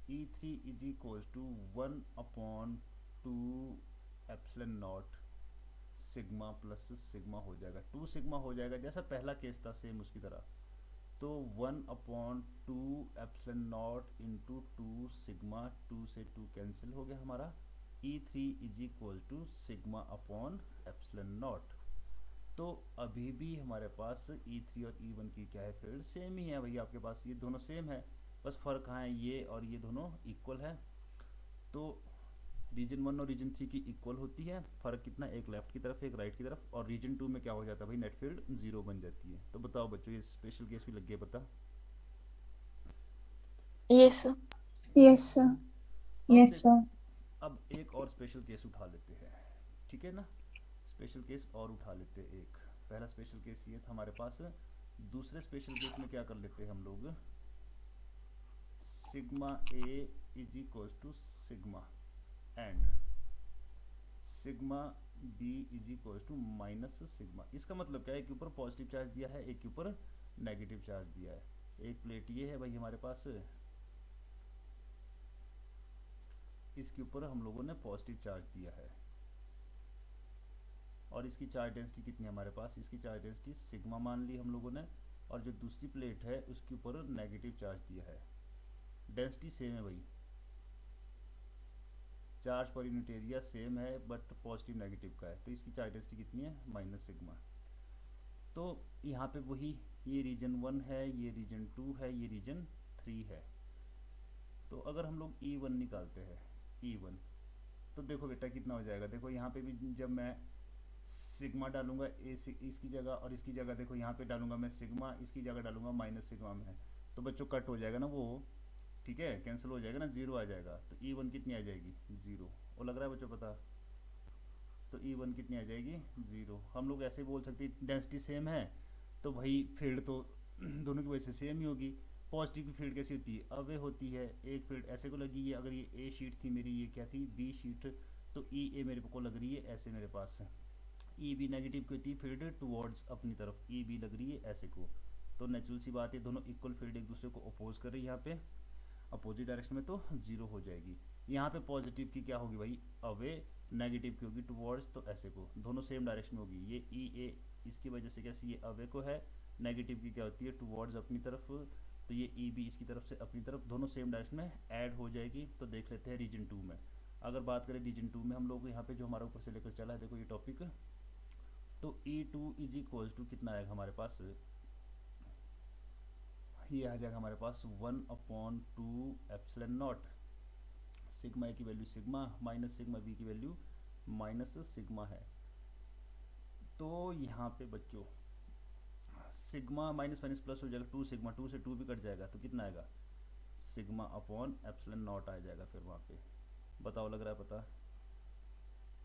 [SPEAKER 1] E3 is equal to 1/2 epsilon not sigma plus sigma हो जाएगा, 2 सिग्मा हो जाएगा, जैसा पहला केस था सेम उसकी तरह। तो 1/2 एप्सिलॉन नॉट इंटू 2 सिग्मा, 2 से 2 कैंसिल हो गया हमारा। E3 is equal to sigma upon epsilon not. तो अभी भी हमारे पास E3 और E1 की क्या है, फील्ड सेम ही है भैया आपके पास, ये दोनों सेम है, बस फर्क कहाँ है, ये और ये दोनों इक्वल है। तो रीजन 1 और रीजन 3 की इक्वल होती है, फर्क कितना, एक लेफ्ट की तरफ एक राइट की तरफ। और रीजन 2 में क्या हो जाता है भाई, नेट फील्ड 0 बन जाती है। तो बताओ बच्चों, ये स्पेशल केस भी लग गया पता।
[SPEAKER 3] Yes, sir.
[SPEAKER 2] Yes sir.
[SPEAKER 1] अब
[SPEAKER 3] Yes,
[SPEAKER 1] देख,
[SPEAKER 3] sir.
[SPEAKER 1] अब एक और स्पेशल केस उठा लेते हैं, ठीक है ना। स्पेशल केस और उठा लेते हैं एक। पहला स्पेशल केस ये था हमारे पास। दूसरे स्पेशल केस में क्या कर लेते हैं हम लोग, sigma A is equal to sigma and sigma B is equal to minus sigma. इसका मतलब क्या है, एक के ऊपर पॉजिटिव चार्ज दिया है, एक के ऊपर नेगेटिव चार्ज दिया है। एक प्लेट ये है भाई हमारे पास, इसके ऊपर हम लोगों ने पॉजिटिव चार्ज दिया है, और इसकी चार्ज डेंसिटी कितनी है हमारे पास, इसकी चार्ज डेंसिटी सिग्मा मान ली हम लोगों ने। और जो दूसरी प्लेट है उसके ऊपर नेगेटिव चार्ज दिया है। डेंसिटी सेम है भाई, charge per unit area same है, बट पॉजिटिव नेगेटिव का है। तो इसकी चार्ज डेंसिटी कितनी है, माइनस सिग्मा। तो यहाँ पे वही, ये रीजन 1 है, ये रीजन 2 है, ये रीजन 3 है। तो अगर हम लोग E1 निकालते हैं, E1, तो देखो बेटा कितना हो जाएगा। देखो यहाँ पे भी जब मैं सिग्मा डालूंगा इसकी जगह, और इसकी जगह देखो यहाँ पे डालूंगा मैं सिग्मा, इसकी जगह डालूंगा माइनस सिग्मा में, तो बच्चों कट हो जाएगा ना वो, ठीक है, कैंसिल हो जाएगा ना, 0 आ जाएगा। तो E1 कितनी आ जाएगी, 0। वो लग रहा है बच्चों पता। तो E1 कितनी आ जाएगी, 0। हम लोग ऐसे बोल सकते हैं डेंसिटी सेम है तो भाई फील्ड तो दोनों की वजह से सेम ही होगी। पॉजिटिव की फील्ड कैसी होती है, अवे होती है। एक फील्ड ऐसे को लगी है, अगर ये ए शीट थी मेरी, ये क्या थी, बी शीट, तो ई ए मेरे को लग रही है ऐसे मेरे पास है। ई बी नेगेटिव की होती है फील्ड टुवर्ड्स अपनी तरफ, ई बी लग रही है ऐसे को। तो नेचुरल सी बात है, दोनों इक्वल फील्ड एक दूसरे को अपोज कर रही है, यहाँ पे अपोजिट डायरेक्शन में, तो 0 हो जाएगी। यहाँ पे पॉजिटिव की क्या होगी भाई, अवे, नेगेटिव की होगी टुवर्ड्स, तो ऐसे को, दोनों सेम डायरेक्शन में होगी। ये ई ए इसकी वजह से कैसी, ये अवे को है, नेगेटिव की क्या होती है, टुवर्ड्स अपनी तरफ, तो ये ई बी इसकी तरफ से अपनी तरफ, दोनों सेम डायरेक्शन में ऐड हो जाएगी। तो देख लेते हैं रीजन 2 में। अगर बात करें रीजन 2 में, हम लोग यहाँ पे जो हमारा ऊपर से लेकर चला है, देखो ये टॉपिक, तो E2 इज इक्वल टू कितना आएगा हमारे पास, ये आ जाएगा हमारे पास 1/2 एप्सिलॉन नॉट, सिग्मा ए की value sigma, minus sigma B की वैल्यू माइनस सिग्मा है। तो यहाँ पे बच्चों सिग्मा माइनस माइनस प्लस हो जाएगा, 2 सिग्मा, 2 से 2 भी कट जाएगा, तो कितना आएगा, सिग्मा अपॉन एप्सिलॉन नॉट आ जाएगा फिर वहाँ पे। बताओ लग रहा है पता।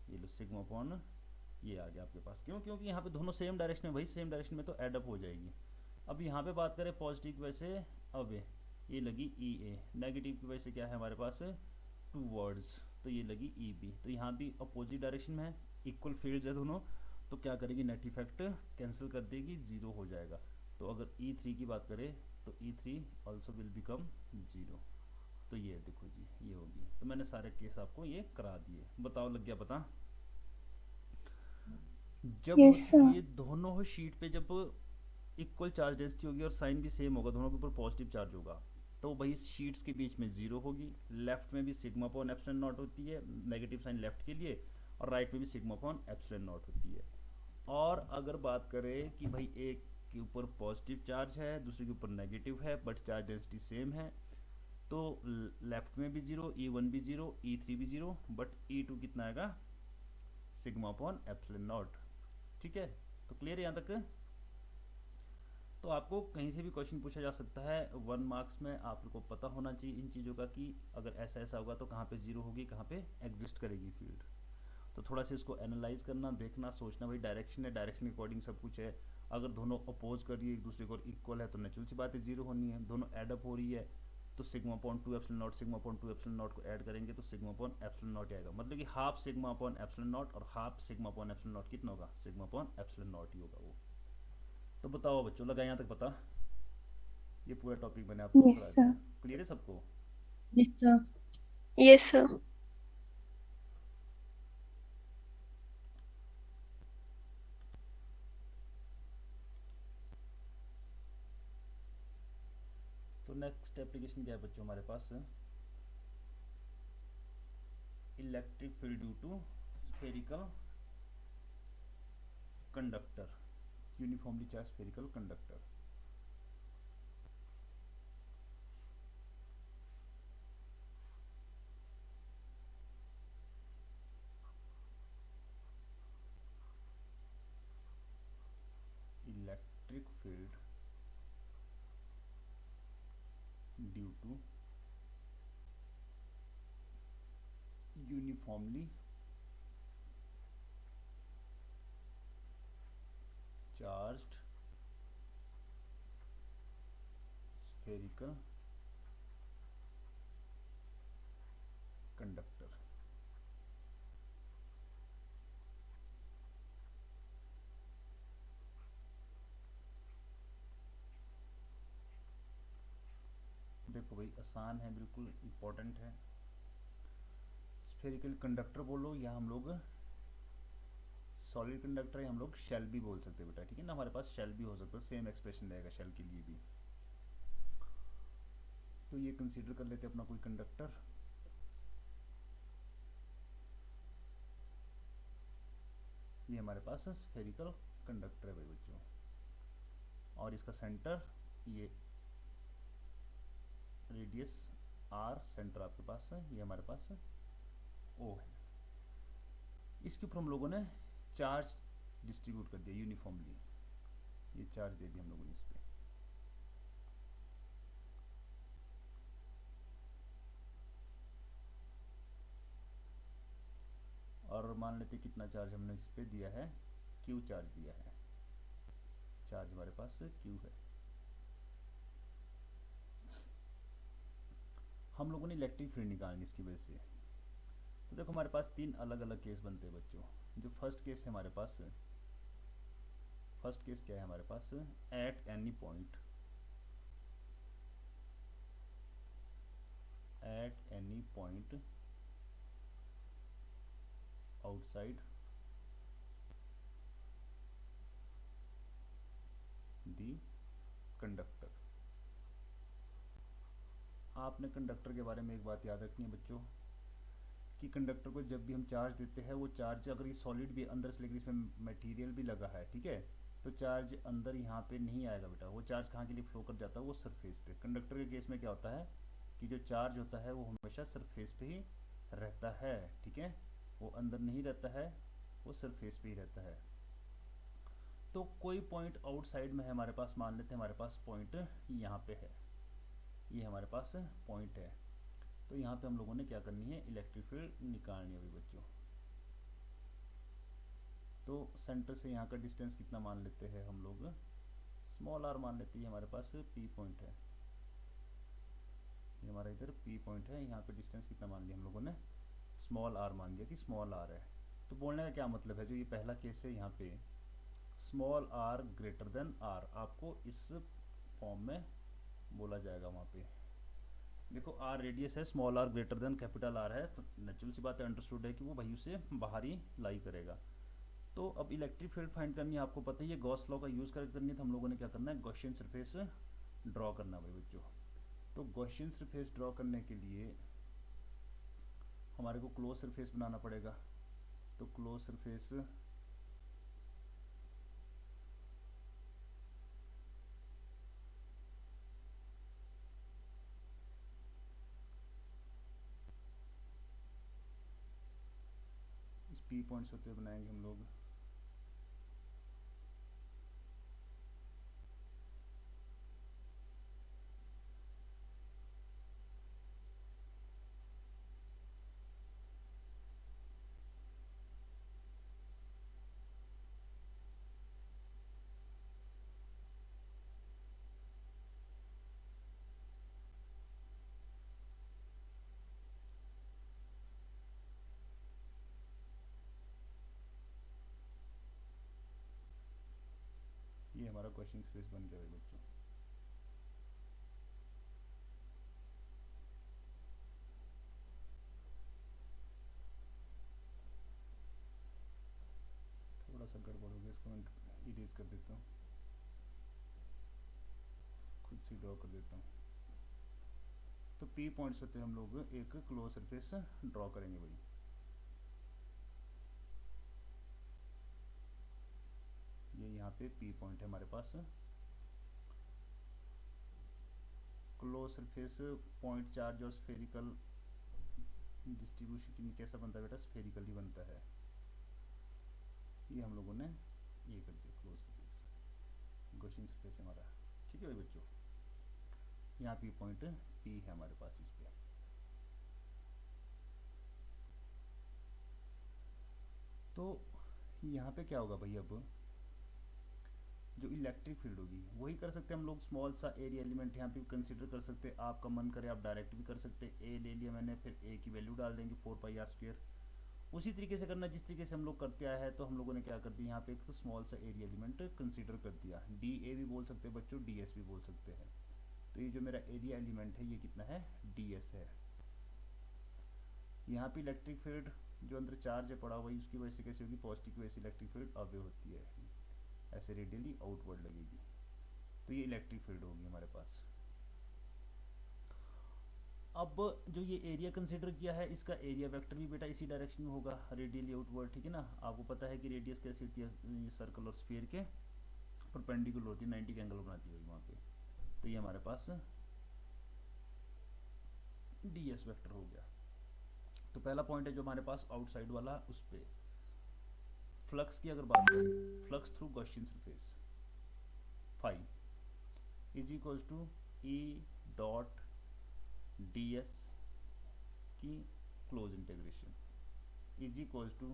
[SPEAKER 1] ये लो सिग्मा अपॉन ये आ गया आपके पास। क्यों? क्योंकि यहाँ पे दोनों सेम डायरेक्शन में, भाई सेम डायरेक्शन में तो एडअप हो जाएगी। अब यहाँ पे बात करें पॉजिटिव की वजह से, अब ये लगी ई ए, नेगेटिव की वजह से क्या है हमारे पास टू वर्ड्स, तो ये लगी ई बी। तो यहाँ भी अपोजिट डायरेक्शन में है, इक्वल फील्ड्स है दोनों, तो क्या करेगी नेट इफेक्ट कैंसिल कर देगी, जीरो हो जाएगा। तो अगर E3 की बात करें तो E3 also will become zero. तो ये देखो जी ये होगी। तो मैंने सारे केस आपको ये करा दिए। बताओ लग गया पता? जब
[SPEAKER 2] यस सर।
[SPEAKER 1] ये दोनों शीट पे जब इक्वल चार्ज डेंसिटी होगी और साइन भी सेम होगा, दोनों के ऊपर पॉजिटिव चार्ज होगा, तो भाई शीट्स के बीच में जीरो होगी। लेफ्ट में भी सिग्मा अपॉन एप्सिलॉन नॉट होती है, नेगेटिव साइन लेफ्ट के लिए, और राइट में भी सिग्मा अपॉन एप्सिलॉन नॉट होती है। और अगर बात करें कि भाई एक के ऊपर पॉजिटिव चार्ज है, दूसरे के ऊपर नेगेटिव है, बट चार्ज डेंसिटी सेम है, तो लेफ्ट में भी जीरो, E1 भी जीरो, E3 भी जीरो, बट E2 कितना आएगा, सिग्मा अपॉन एप्सिलॉन नॉट। ठीक है, तो क्लियर है यहाँ तक? तो आपको कहीं से भी क्वेश्चन पूछा जा सकता है 1 मार्क्स में, आपको पता होना चाहिए इन चीज़ों का कि अगर ऐसा ऐसा होगा तो कहाँ पे जीरो होगी, कहाँ पे एग्जिस्ट करेगी फील्ड। तो थोड़ा सा इसको एनालाइज करना, देखना, सोचना, भाई डायरेक्शन है, डायरेक्शन के अकॉर्डिंग सब कुछ है। अगर दोनों अपोज कर रही है एक दूसरे को, इक्वल है, तो नेचुरल सी बात है जीरो होनी है। दोनों एडअप हो रही है तो sigma upon two epsilon not, sigma upon two epsilon naught को ऐड करेंगे तो सिग्मा अपॉन एप्सिलॉन नॉट आएगा। मतलब कि half sigma upon epsilon naught और half sigma upon epsilon naught कितना होगा, सिग्मा अपॉन एप्सिलॉन नॉट ही होगा वो। तो बताओ बच्चों, लगा यहाँ तक पता? ये पूरा टॉपिक मैंने आपको
[SPEAKER 2] यस
[SPEAKER 1] करा
[SPEAKER 2] सर।
[SPEAKER 1] दिया। क्लियर है सबको?
[SPEAKER 3] Yes, sir. Yes, sir.
[SPEAKER 1] तो नेक्स्ट एप्लीकेशन क्या है बच्चों हमारे पास, electric field due to spherical conductor, uniformly charge spherical conductor. Electric field due to uniformly charged spherical conductor. देखो भाई आसान है, बिल्कुल इम्पोर्टेंट है। स्फेरिकल कंडक्टर बोलो या हम लोग सॉलिड कंडक्टर, या हम लोग शेल भी बोल सकते हैं बेटा, ठीक है ना, हमारे पास शेल भी हो सकता है, सेम एक्सप्रेशन रहेगा शेल के लिए भी। तो ये कंसीडर कर लेते हैं अपना कोई कंडक्टर। ये हमारे पास स्फेरिकल कंडक्टर है भाई बच्चों, और इसका सेंटर ये रेडियस r, सेंटर आपके पास है, ये हमारे पास O है। इसके ऊपर हम लोगों ने चार्ज डिस्ट्रीब्यूट कर दिया यूनिफॉर्मली, ये चार्ज दे दिया हम लोगों ने इस पे। और मान लेते कितना चार्ज हमने इस पे दिया है, Q चार्ज दिया है, चार्ज हमारे पास Q है। हम लोगों ने इलेक्ट्रिक फील्ड निकालनी इसकी वजह से। तो देखो हमारे पास तीन अलग अलग केस बनते हैं बच्चों। जो फर्स्ट केस है हमारे पास, फर्स्ट केस क्या है हमारे पास, at any point, at any point outside the conductor. आपने कंडक्टर के बारे में एक बात याद रखनी है बच्चों, कि कंडक्टर को जब भी हम चार्ज देते हैं, वो चार्ज अगर ये सॉलिड भी अंदर से लेकर इसमें मटेरियल भी लगा है, ठीक है, तो चार्ज अंदर यहाँ पे नहीं आएगा बेटा। वो चार्ज कहाँ के लिए फ्लो कर जाता है, वो सरफेस पे। कंडक्टर के केस में क्या होता है कि जो चार्ज होता है वो हमेशा सरफेस पे ही रहता है, ठीक है, वो अंदर नहीं रहता है, वो सरफेस पे ही रहता है। तो कोई पॉइंट आउटसाइड में है हमारे पास, मान लेते हैं हमारे पास पॉइंट यहाँ पे है, ये हमारे पास पॉइंट है। तो यहाँ पे हम लोगों ने क्या करनी है, इलेक्ट्रिक फील्ड निकालनी है अभी बच्चों। तो सेंटर से यहाँ का डिस्टेंस कितना मान लेते हैं हम लोग, स्मॉल आर मान लेते हैं। हमारे पास पी पॉइंट है, ये हमारा इधर पी पॉइंट है, यहाँ पे डिस्टेंस कितना मान लिया हम लोगों ने, स्मॉल आर मान लिया कि स्मॉल आर है। तो बोलने का क्या मतलब है, जो ये पहला केस है यहाँ पे small R greater than R, आपको इस फॉर्म में बोला जाएगा वहाँ पे। देखो आर रेडियस है, small R greater than capital R है, तो नेचुरल सी बात है, अंडरस्टूड है कि वो वैल्यू से बाहर ही लाई करेगा। तो अब इलेक्ट्रिक फील्ड फाइंड करनी है, आपको पता ही है गॉस लॉ का यूज़ करके करनी है, तो हम लोगों ने क्या करना है, गॉसियन सरफेस ड्रॉ करना है भाई बच्चों। तो गॉसियन सरफेस ड्रॉ करने के लिए हमारे को क्लोज सरफेस बनाना पड़ेगा। तो क्लोज सरफेस इस पी पॉइंट्स होते हुए बनाएंगे हम लोग। ये हमारा क्वेश्चन स्पेस बन गया भाई बच्चों। थोड़ा सा गड़बड़ हो गया, इसको मैं इरेज कर देता हूँ, खुद से ड्रॉ कर देता हूँ। तो पी पॉइंट्स होते हैं हम लोग एक क्लोज सरफेस ड्रॉ करेंगे भाई। ये यहाँ पे पी पॉइंट है हमारे पास, क्लोज सरफेस पॉइंट चार्ज और स्फेरिकल डिस्ट्रीब्यूशन कैसा बनता है बेटा, स्फेरिकल ही बनता है। ये हम लोगों ने ये कर दिया क्लोज सरफेस, गॉसियन सरफेस हमारा, ठीक है भाई बच्चों। यहाँ पी पॉइंट पी है हमारे पास इस पे। तो यहाँ पे क्या होगा भाई, अब जो इलेक्ट्रिक फील्ड होगी वही कर सकते हैं हम लोग, स्मॉल सा एरिया एलिमेंट यहाँ पे कंसीडर कर सकते हैं। आपका मन करे आप डायरेक्ट भी कर सकते हैं, ए ले लिया मैंने, फिर ए की वैल्यू डाल देंगे 4πr²। उसी तरीके से करना जिस तरीके से हम लोग करते आए हैं। तो हम लोगों ने क्या कर दिया, यहाँ पे एक स्मॉल सा एरिया एलिमेंट कंसीडर कर दिया, डी ए भी बोल सकते हैं बच्चों, डी एस भी बोल सकते हैं। तो ये जो मेरा एरिया एलिमेंट है ये कितना है, डी एस है। यहाँ पे इलेक्ट्रिक फील्ड जो अंदर चार्ज है पड़ा हुआ है उसकी वजह से कैसे होगी, पॉजिटिव की वजह से इलेक्ट्रिक फील्ड अवे होती है, ऐसे रेडियली आउटवर्ड लगेगी। तो ये इलेक्ट्रिक फील्ड होगी हमारे पास। अब जो ये एरिया कंसीडर किया है इसका एरिया वेक्टर भी बेटा इसी डायरेक्शन में होगा, रेडियली आउटवर्ड, ठीक है ना। आपको पता है कि रेडियस कैसी होती है, ये सर्कल और स्फीयर के परपेंडिकुलर होती है, 90 का एंगल बनाती है वहाँ पे। तो ये हमारे पास डी एस वेक्टर हो गया। तो पहला पॉइंट है जो हमारे पास आउटसाइड वाला, उस पर फ्लक्स की अगर बात करें, flux through Gaussian surface phi is equal to E dot D S की close integration is equal to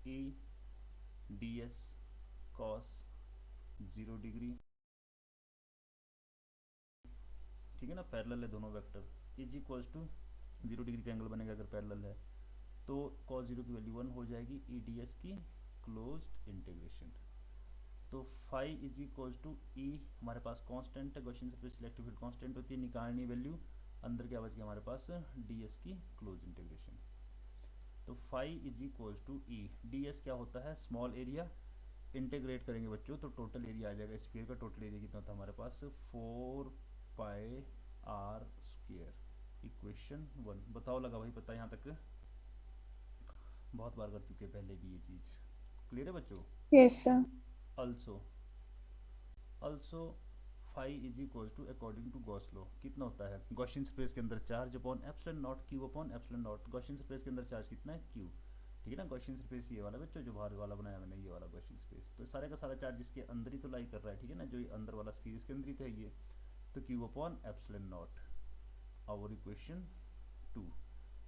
[SPEAKER 1] E D S cos 0 degree, ठीक है ना, पैरेलल है दोनों vector, is equal to 0 degree का एंगल बनेगा अगर पैरेलल है। तो cos 0 की वैल्यू 1 हो जाएगी, ई डी एस की क्लोज्ड इंटीग्रेशन। तो phi is equal to E, हमारे पास कांस्टेंट है, Gaussian surface electric field constant होती है, निकालनी वैल्यू, अंदर क्या बच गया हमारे पास, डी एस की क्लोज इंटीग्रेशन। तो phi is equal to E, D S क्या होता है, स्मॉल एरिया, इंटीग्रेट करेंगे बच्चों तो टोटल एरिया आ जाएगा, स्फीयर का टोटल एरिया कितना था हमारे पास, 4πr²। इक्वेशन 1, बताओ लगा भाई, पता है यहाँ तक, बहुत बार कर चुके हैं पहले भी ये चीज़, क्लियर है बच्चों।
[SPEAKER 2] Yes sir.
[SPEAKER 1] also phi is equal to according to Gauss law कितना होता है, गॉसियन सरफेस के अंदर charge upon epsilon not, Q upon epsilon not. Gaussian surface के अंदर चार्ज कितना है, क्यू, ठीक है ना। गॉसियन सरफेस ये वाला बच्चों जो बाहर वाला बनाया मैंने, ये वाला गॉसियन सरफेस, तो सारे का सारा चार्ज इसके अंदर ही तो लाई कर रहा है, ठीक है ना, जो ये अंदर वाला स्फीयर इसके अंदर ही तो है ये। तो Q upon epsilon not, our equation 2।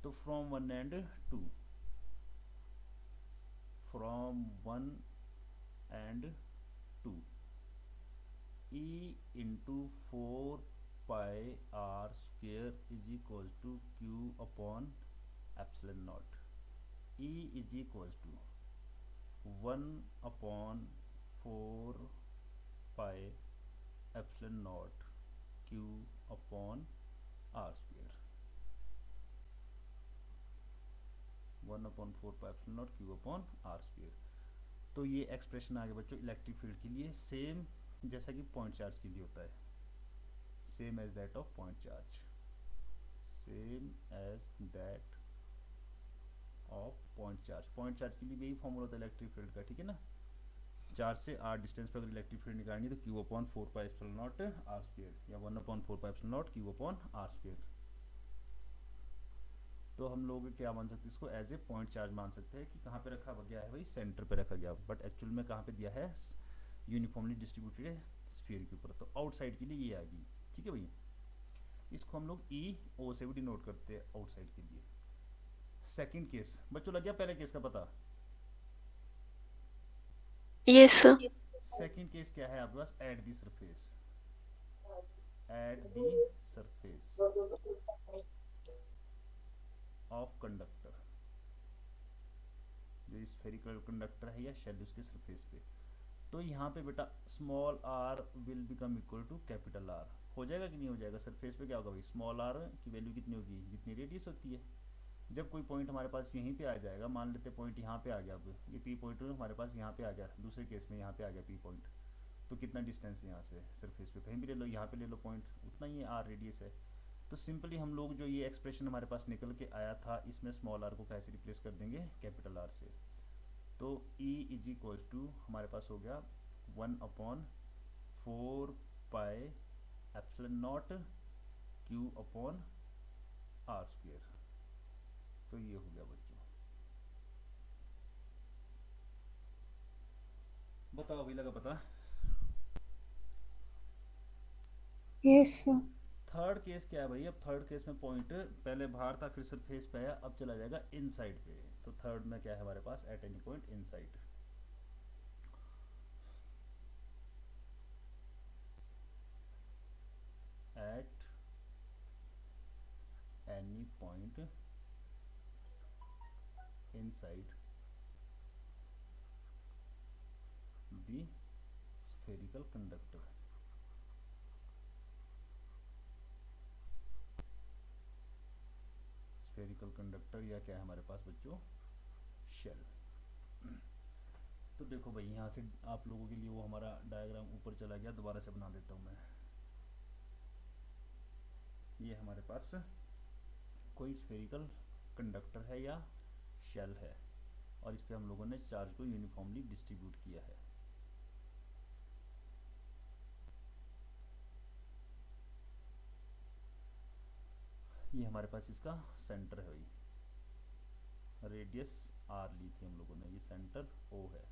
[SPEAKER 1] तो from 1 and 2, from 1 and 2, E into 4 pi r square is equals to Q upon epsilon naught. E is equals to 1 upon 4 pi epsilon naught Q upon r square. 1 upon 4 pi epsilon naught Q upon r square. तो ये expression आ गया बच्चों electric field के लिए, same जैसा कि point charge के लिए होता है, same as that of point charge, same as that of point charge. Point charge के लिए भी यही फॉर्मूला होता है इलेक्ट्रिक फील्ड का, ठीक है ना। चार्ज से आर डिस्टेंस पर अगर इलेक्ट्रिक फील्ड निकालनी है तो Q upon 4 pi epsilon not R square या 1 upon 4 pi epsilon not Q upon R square. तो हम लोग क्या मान सकते हैं इसको, एज ए पॉइंट चार्ज मान सकते हैं कि कहाँ पे रखा गया है भाई, सेंटर पे रखा गया, बट एक्चुअल में कहाँ पे दिया है, यूनिफॉर्मली डिस्ट्रीब्यूटेड स्फीयर के ऊपर। तो आउटसाइड के लिए ये आ गई, ठीक है भैया। इसको हम लोग ई ओ से भी डिनोट करते हैं आउटसाइड के लिए। सेकंड केस बच्चों लग गया पहले केस का पता।
[SPEAKER 3] Yes, sir.
[SPEAKER 1] सेकंड केस क्या है आपके पास, at the surface, at the surface of conductor, जो स्फेरिकल कंडक्टर है या शेल उसके सरफेस पे। तो यहाँ पे बेटा small R will become equal to capital R, हो जाएगा कि नहीं हो जाएगा। सरफेस पे क्या होगा भाई, स्मॉल आर की वैल्यू कितनी होगी, जितनी रेडियस होती है। जब कोई पॉइंट हमारे पास यहीं पे आ जाएगा, मान लेते पॉइंट यहाँ पे आ गया, अब ये पी पॉइंट हमारे पास यहाँ पे आ गया, दूसरे केस में यहाँ पे आ गया पी पॉइंट, तो कितना डिस्टेंस है यहाँ से सरफेस पे, कहीं भी ले लो, यहाँ पे ले लो पॉइंट, उतना ही आर रेडियस है। तो सिंपली हम लोग जो ये एक्सप्रेशन हमारे पास निकल के आया था, इसमें स्मॉल आर को कैसे रिप्लेस कर देंगे, कैपिटल आर से। तो E इज इक्वल टू हमारे पास हो गया 1 upon 4 pi epsilon not Q upon R square. तो ये हो गया बच्चों, बताओ अभी लगा पता।
[SPEAKER 2] Yes sir.
[SPEAKER 1] थर्ड केस क्या है भाई, अब थर्ड केस में पॉइंट पहले बाहर था फिर सरफेस पे आया, अब चला जाएगा इनसाइड पे। तो थर्ड में क्या है हमारे पास, at any point inside, at any point inside the spherical conductor. Spherical conductor या क्या है हमारे पास बच्चों, शेल। तो देखो भाई यहाँ से आप लोगों के लिए वो हमारा डायग्राम ऊपर चला गया, दोबारा से बना देता हूँ मैं। ये हमारे पास कोई स्फेरिकल कंडक्टर है या शेल है, और इस पे हम लोगों ने चार्ज को यूनिफॉर्मली डिस्ट्रीब्यूट किया है। ये हमारे पास इसका सेंटर है भाई, रेडियस आर ली थी हम लोगों ने, ये सेंटर ओ है।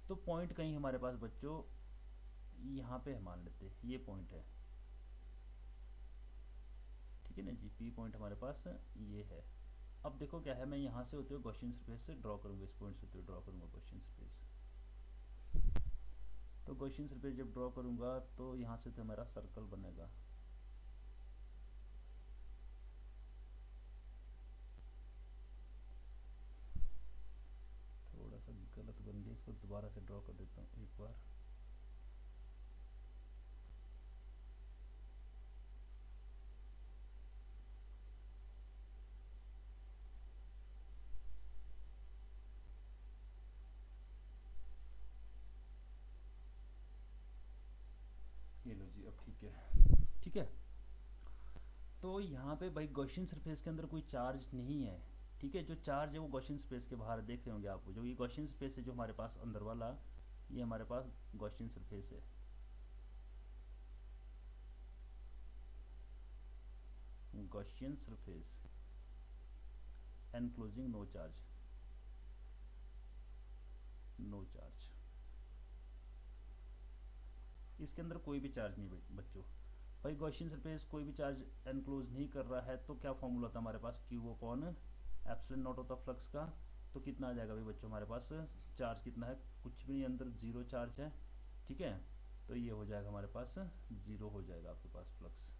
[SPEAKER 1] तो पॉइंट कहीं हमारे पास बच्चों यहाँ पे है, मान लेते ये पॉइंट है, ठीक है ना जी, पी पॉइंट हमारे पास ये है। अब देखो क्या है, मैं यहाँ से होते हुए गॉसियन सरफेस से ड्रॉ करूँगा, इस पॉइंट से होते हुए ड्रॉ करूँगा गॉसियन सरफेस। तो गॉसियन सरफेस जब ड्रॉ करूँगा तो यहाँ से तो हमारा सर्कल बनेगा, थोड़ा सा गलत बन गया, इसको दोबारा से ड्रॉ कर देता हूँ एक बार। ये लो जी, अब ठीक है, ठीक है। तो यहाँ पे भाई गॉसियन सरफेस के अंदर कोई चार्ज नहीं है, ठीक है। जो चार्ज है वो गॉसियन सरफेस के बाहर देख रहे होंगे आपको, जो ये गॉसियन सरफेस है जो हमारे पास अंदर वाला, ये हमारे पास गॉसियन सरफेस है। Gaussian surface enclosing no charge, no charge, इसके अंदर कोई भी चार्ज नहीं बच्चों। भाई गॉसियन सरफेस कोई भी चार्ज एनक्लोज नहीं कर रहा है, तो क्या फॉर्मूला था हमारे पास, क्यू अपॉन एप्सिलॉन नॉट होता फ्लक्स का, तो कितना आ जाएगा भाई बच्चों हमारे पास चार्ज कितना है, कुछ भी नहीं, अंदर जीरो चार्ज है, ठीक है। तो ये हो जाएगा हमारे पास जीरो हो जाएगा आपके पास फ्लक्स।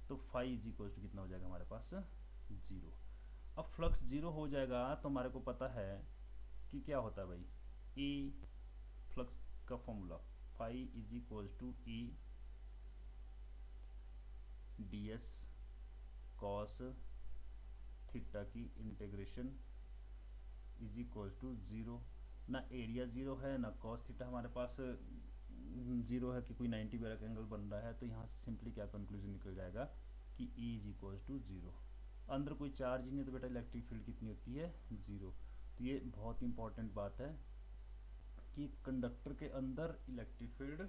[SPEAKER 1] तो फाई इज इक्वल टू कितना हो जाएगा हमारे पास जीरो। अब फ्लक्स जीरो हो जाएगा तो हमारे को पता है कि क्या होता है भाई, ई फ्लक्स का formula phi is equal to E D S cos theta की integration is equal to zero. ना एरिया जीरो है ना कॉस थीटा हमारे पास जीरो है कि कोई 90 वगैरह का एंगल बन रहा है, तो यहाँ से सिंपली क्या कंक्लूजन निकल जाएगा कि E is equal to zero. अंदर कोई चार्ज ही नहीं तो बेटा इलेक्ट्रिक फील्ड कितनी होती है, जीरो। तो ये बहुत इंपॉर्टेंट बात है कि कंडक्टर के अंदर इलेक्ट्रिक फील्ड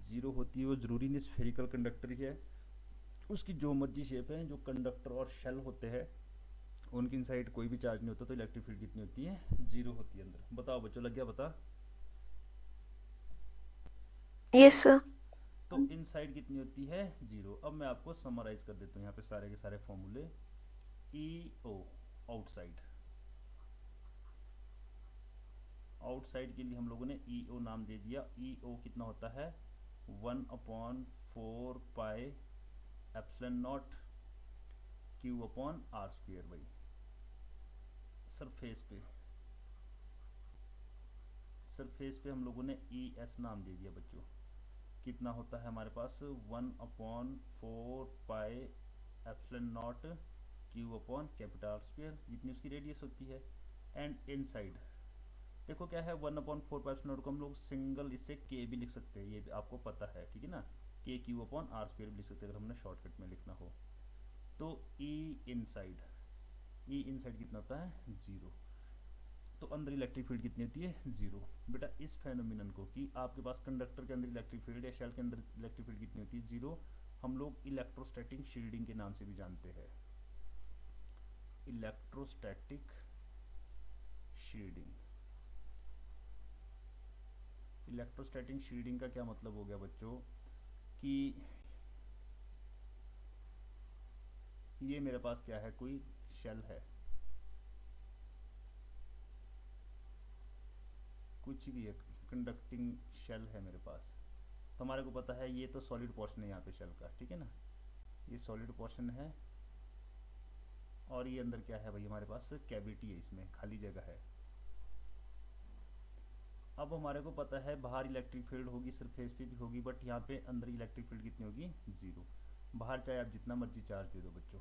[SPEAKER 1] जीरो होती है। वो जरूरी नहीं स्फेरिकल कंडक्टर ही है, उसकी जो मर्जी शेप है, जो कंडक्टर और शेल होते हैं उनकी इनसाइड कोई भी चार्ज नहीं होता तो इलेक्ट्रिक फील्ड कितनी होती है, जीरो होती है अंदर। बताओ बच्चों, लग गया पता?
[SPEAKER 3] Yes sir.
[SPEAKER 1] तो इनसाइड कितनी होती है, जीरो। अब मैं आपको समराइज कर देता हूँ यहाँ पे सारे के सारे फॉर्मूले। ई ओ आउटसाइड, आउटसाइड के लिए हम लोगों ने ई ओ नाम दे दिया। ई ओ कितना होता है, 1/4 pi epsilon not Q upon R square भाई। सरफेस पे हम लोगों ने ई एस नाम दे दिया बच्चों। कितना होता है हमारे पास 1/4 pi epsilon not Q upon capital square, जितनी उसकी रेडियस होती है। एंड इनसाइड देखो क्या है, 1/4 पाई एप्सिलॉन नॉट को हम लोग सिंगल इससे के भी लिख सकते हैं, ये भी आपको पता है, ठीक है ना। के क्यू अपॉन आर स्क्वायर भी लिख सकते हैं अगर हमने शॉर्टकट में लिखना हो। तो ई इनसाइड कितना होता है, जीरो। तो अंदर इलेक्ट्रिक फील्ड कितनी होती है, जीरो। बेटा इस फेनोमिनन को कि आपके पास कंडक्टर के अंदर इलेक्ट्रिक फील्ड या शेल के अंदर इलेक्ट्रिक फील्ड कितनी होती है, जीरो, हम लोग इलेक्ट्रोस्टैटिक शील्डिंग के नाम से भी जानते हैं। इलेक्ट्रोस्टैटिक शील्डिंग, इलेक्ट्रोस्टैटिक शील्डिंग का क्या मतलब हो गया बच्चों कि ये मेरे पास क्या है, कोई शेल है, कुछ भी है, कंडक्टिंग शेल है मेरे पास। तो हमारे को पता है ये तो सॉलिड पोर्शन है यहाँ पे शेल का, ठीक है ना, ये सॉलिड पोर्शन है। और ये अंदर क्या है भाई, हमारे पास कैविटी है, इसमें खाली जगह है। अब हमारे को पता है बाहर इलेक्ट्रिक फील्ड होगी, सरफेस पे भी होगी, बट यहाँ पे अंदर इलेक्ट्रिक फील्ड कितनी होगी, जीरो। बाहर चाहे आप जितना मर्जी चार्ज दे दो बच्चों,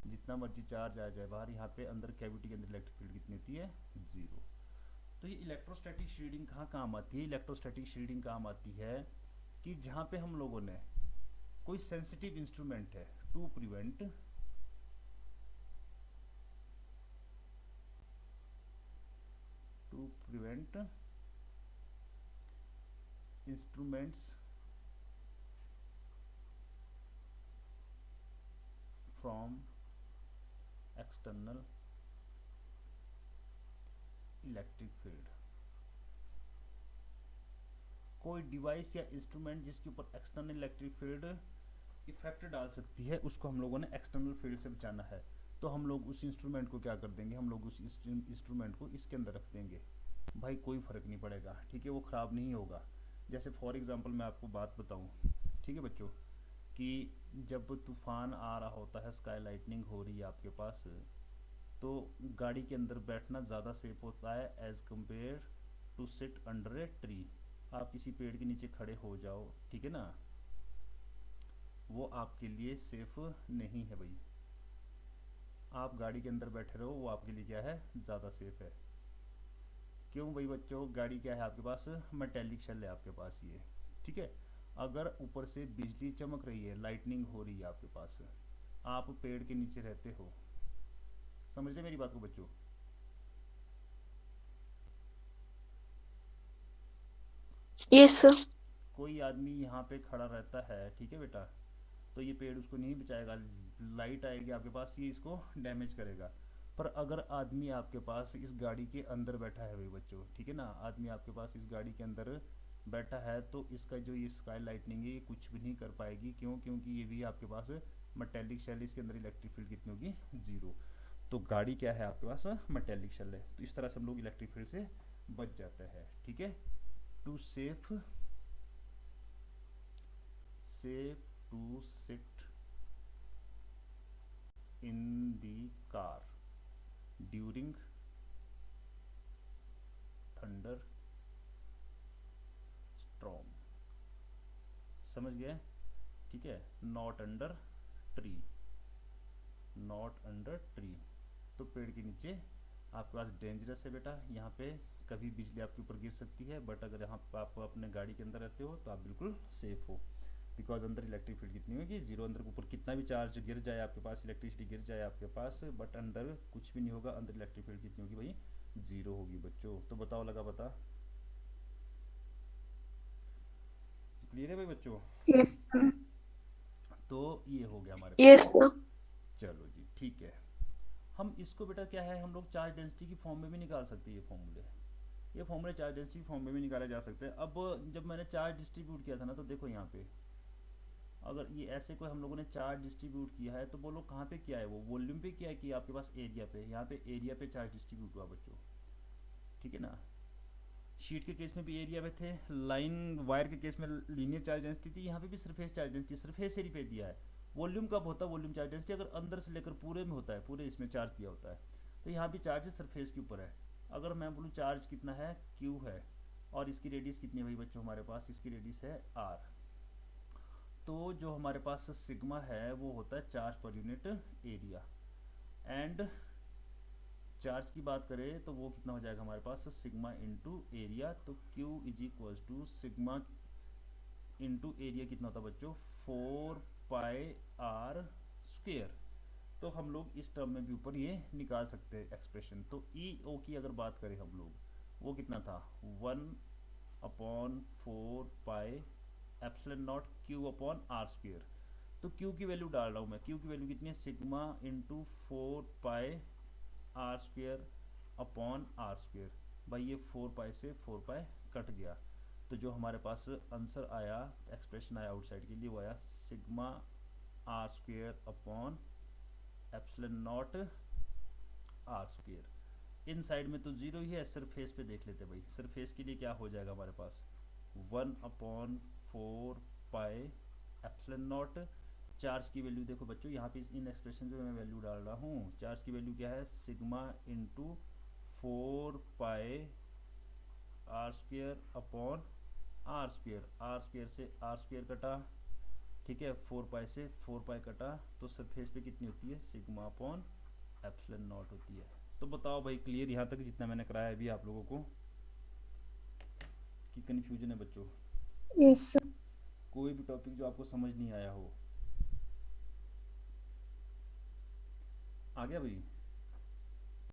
[SPEAKER 1] जितना मर्जी चार्ज आ जाए बाहर, यहाँ पे अंदर कैविटी के अंदर इलेक्ट्रिक फील्ड कितनी होती है, जीरो। तो ये इलेक्ट्रोस्टैटिक शील्डिंग कहाँ काम आती है, इलेक्ट्रोस्टैटिक शील्डिंग काम आती है कि जहाँ पे हम लोगों ने कोई सेंसिटिव इंस्ट्रूमेंट है to prevent instruments from external electric field. कोई डिवाइस या इंस्ट्रूमेंट जिसके ऊपर एक्सटर्नल इलेक्ट्रिक फील्ड इफेक्ट डाल सकती है, उसको हम लोगों ने एक्सटर्नल फील्ड से बचाना है। तो हम लोग उस इंस्ट्रूमेंट को क्या कर देंगे, हम लोग उस इंस्ट्रूमेंट को इसके अंदर रख देंगे भाई, कोई फर्क नहीं पड़ेगा, ठीक है, वो ख़राब नहीं होगा। जैसे फॉर एग्जांपल मैं आपको बात बताऊं, ठीक है बच्चों, कि जब तूफान आ रहा होता है, स्काई लाइटनिंग हो रही है आपके पास, तो गाड़ी के अंदर बैठना ज़्यादा सेफ होता है as compare to sit under a tree. आप किसी पेड़ के नीचे खड़े हो जाओ, ठीक है ना, वो आपके लिए सेफ नहीं है भाई। आप गाड़ी के अंदर बैठे रहो, वो आपके लिए क्या है, ज़्यादा सेफ है। क्यों भाई बच्चों, गाड़ी क्या है आपके पास, मेटेलिक शेल है आपके पास ये, ठीक है। अगर ऊपर से बिजली चमक रही है, लाइटनिंग हो रही है आपके पास, आप पेड़ के नीचे रहते हो, समझ रहे मेरी बात को बच्चों?
[SPEAKER 3] Yes sir.
[SPEAKER 1] कोई आदमी यहाँ पे खड़ा रहता है, ठीक है बेटा, तो ये पेड़ उसको नहीं बचाएगा, लाइट आएगी आपके पास, ये इसको डैमेज करेगा। पर अगर आदमी आपके पास इस गाड़ी के अंदर बैठा है भाई बच्चों, ठीक है ना, आदमी आपके पास इस गाड़ी के अंदर बैठा है, तो इसका जो ये स्काई लाइटनिंग है ये कुछ भी नहीं कर पाएगी। क्यों? क्योंकि ये भी आपके पास मेटेलिक शेल, इसके अंदर इलेक्ट्रिक फील्ड कितनी होगी, जीरो। तो गाड़ी क्या है आपके पास, मेटेलिक शेल है। तो इस तरह से हम लोग इलेक्ट्रिक फील्ड से बच जाते हैं, ठीक है। To safe to sit in the car during thunder storm, समझ गए, ठीक है। Not under tree, not under tree, तो पेड़ के नीचे आपके पास डेंजरस है बेटा, यहाँ पे कभी बिजली आपके ऊपर गिर सकती है, बट अगर यहाँ पे आप अपने गाड़ी के अंदर रहते हो तो आप बिल्कुल सेफ हो, बिकॉज अंदर इलेक्ट्रिक फील्ड कितनी होगी, जीरो। अंदर ऊपर कितना भी चार्ज गिर जाए आपके पास, इलेक्ट्रिसिटी गिर जाए आपके पास, बट अंदर कुछ भी नहीं होगा, अंदर इलेक्ट्रिक फील्ड कितनी होगी भाई, जीरो होगी बच्चों। तो बताओ, लगा पता, क्लियर है भाई बच्चों।
[SPEAKER 2] Yes sir.
[SPEAKER 1] तो ये हो गया हमारे
[SPEAKER 3] Yes,
[SPEAKER 1] पास,
[SPEAKER 3] sir.
[SPEAKER 1] चलो जी ठीक है। हम इसको बेटा क्या है, हम लोग चार्ज डेंसिटी की फॉर्म में भी निकाल सकते हैं, ये फॉर्मूले चार्ज डेंसिटी फॉर्म में भी निकाले जा सकते हैं। अब जब मैंने चार्ज डिस्ट्रीब्यूट किया था ना, तो देखो यहाँ पे अगर ये ऐसे कोई हम लोगों ने चार्ज डिस्ट्रीब्यूट किया है, तो बोलो कहाँ पे किया है, वो वॉल्यूम पे किया है कि आपके पास एरिया पे, यहाँ पे एरिया पे चार्ज डिस्ट्रीब्यूट हुआ बच्चों, ठीक है ना। शीट के केस में भी एरिया पे थे, लाइन वायर के केस में लीनियर चार्ज डेंसिटी थी, यहाँ पे भी surface charge density, surface area पे दिया है। वॉल्यूम कब होता है, वॉल्यूम चार्ज डेंसिटी अगर अंदर से लेकर पूरे में होता है, पूरे इसमें चार्ज दिया होता है, तो यहाँ भी चार्ज सरफेस के ऊपर है। अगर मैं बोलूँ चार्ज कितना है, क्यू है, और इसकी रेडियस कितनी है भाई बच्चों हमारे पास, इसकी रेडियस है आर, तो जो हमारे पास सिग्मा है वो होता है charge per unit area. And charge की बात करें तो वो कितना हो जाएगा हमारे पास, सिग्मा इंटू एरिया, तो Q is equal to sigma into area कितना होता है बच्चों, 4 पाई r स्क्वेयर। तो हम लोग इस टर्म में भी ऊपर ये निकाल सकते हैं एक्सप्रेशन। तो EO की अगर बात करें हम लोग, वो कितना था, 1/4 pi epsilon not Q upon r square. तो Q की वैल्यू डाल रहा हूँ मैं, Q की वैल्यू कितनी है, sigma into 4 pi R square upon R square. भाई ये 4 पाई से 4 पाई कट गया, तो जो हमारे पास आंसर आया, एक्सप्रेशन आया आउटसाइड के लिए, वो आया sigma R square upon epsilon not R square. Inside में तो जीरो ही है, सरफेस पे देख लेते भाई, सरफेस के लिए क्या हो जाएगा हमारे पास, 1/4 पाई एप्सिलॉन नॉट। चार्ज की वैल्यू देखो बच्चों, यहाँ पे इन एक्सप्रेशन पे मैं वैल्यू डाल रहा हूँ, चार्ज की वैल्यू क्या है, sigma into 4 pi R square upon R square, R square से आर स्क्वेयर कटा, ठीक है, 4 पाई से 4 पाई कटा, तो सरफेस पे कितनी होती है, सिग्मा अपॉन एप्सिलॉन नॉट होती है। तो बताओ भाई, क्लियर यहाँ तक जितना मैंने कराया अभी आप लोगों को, कि कन्फ्यूजन है बच्चों,
[SPEAKER 2] यस सर।
[SPEAKER 1] कोई भी टॉपिक जो आपको समझ नहीं आया हो, आ गया भाई।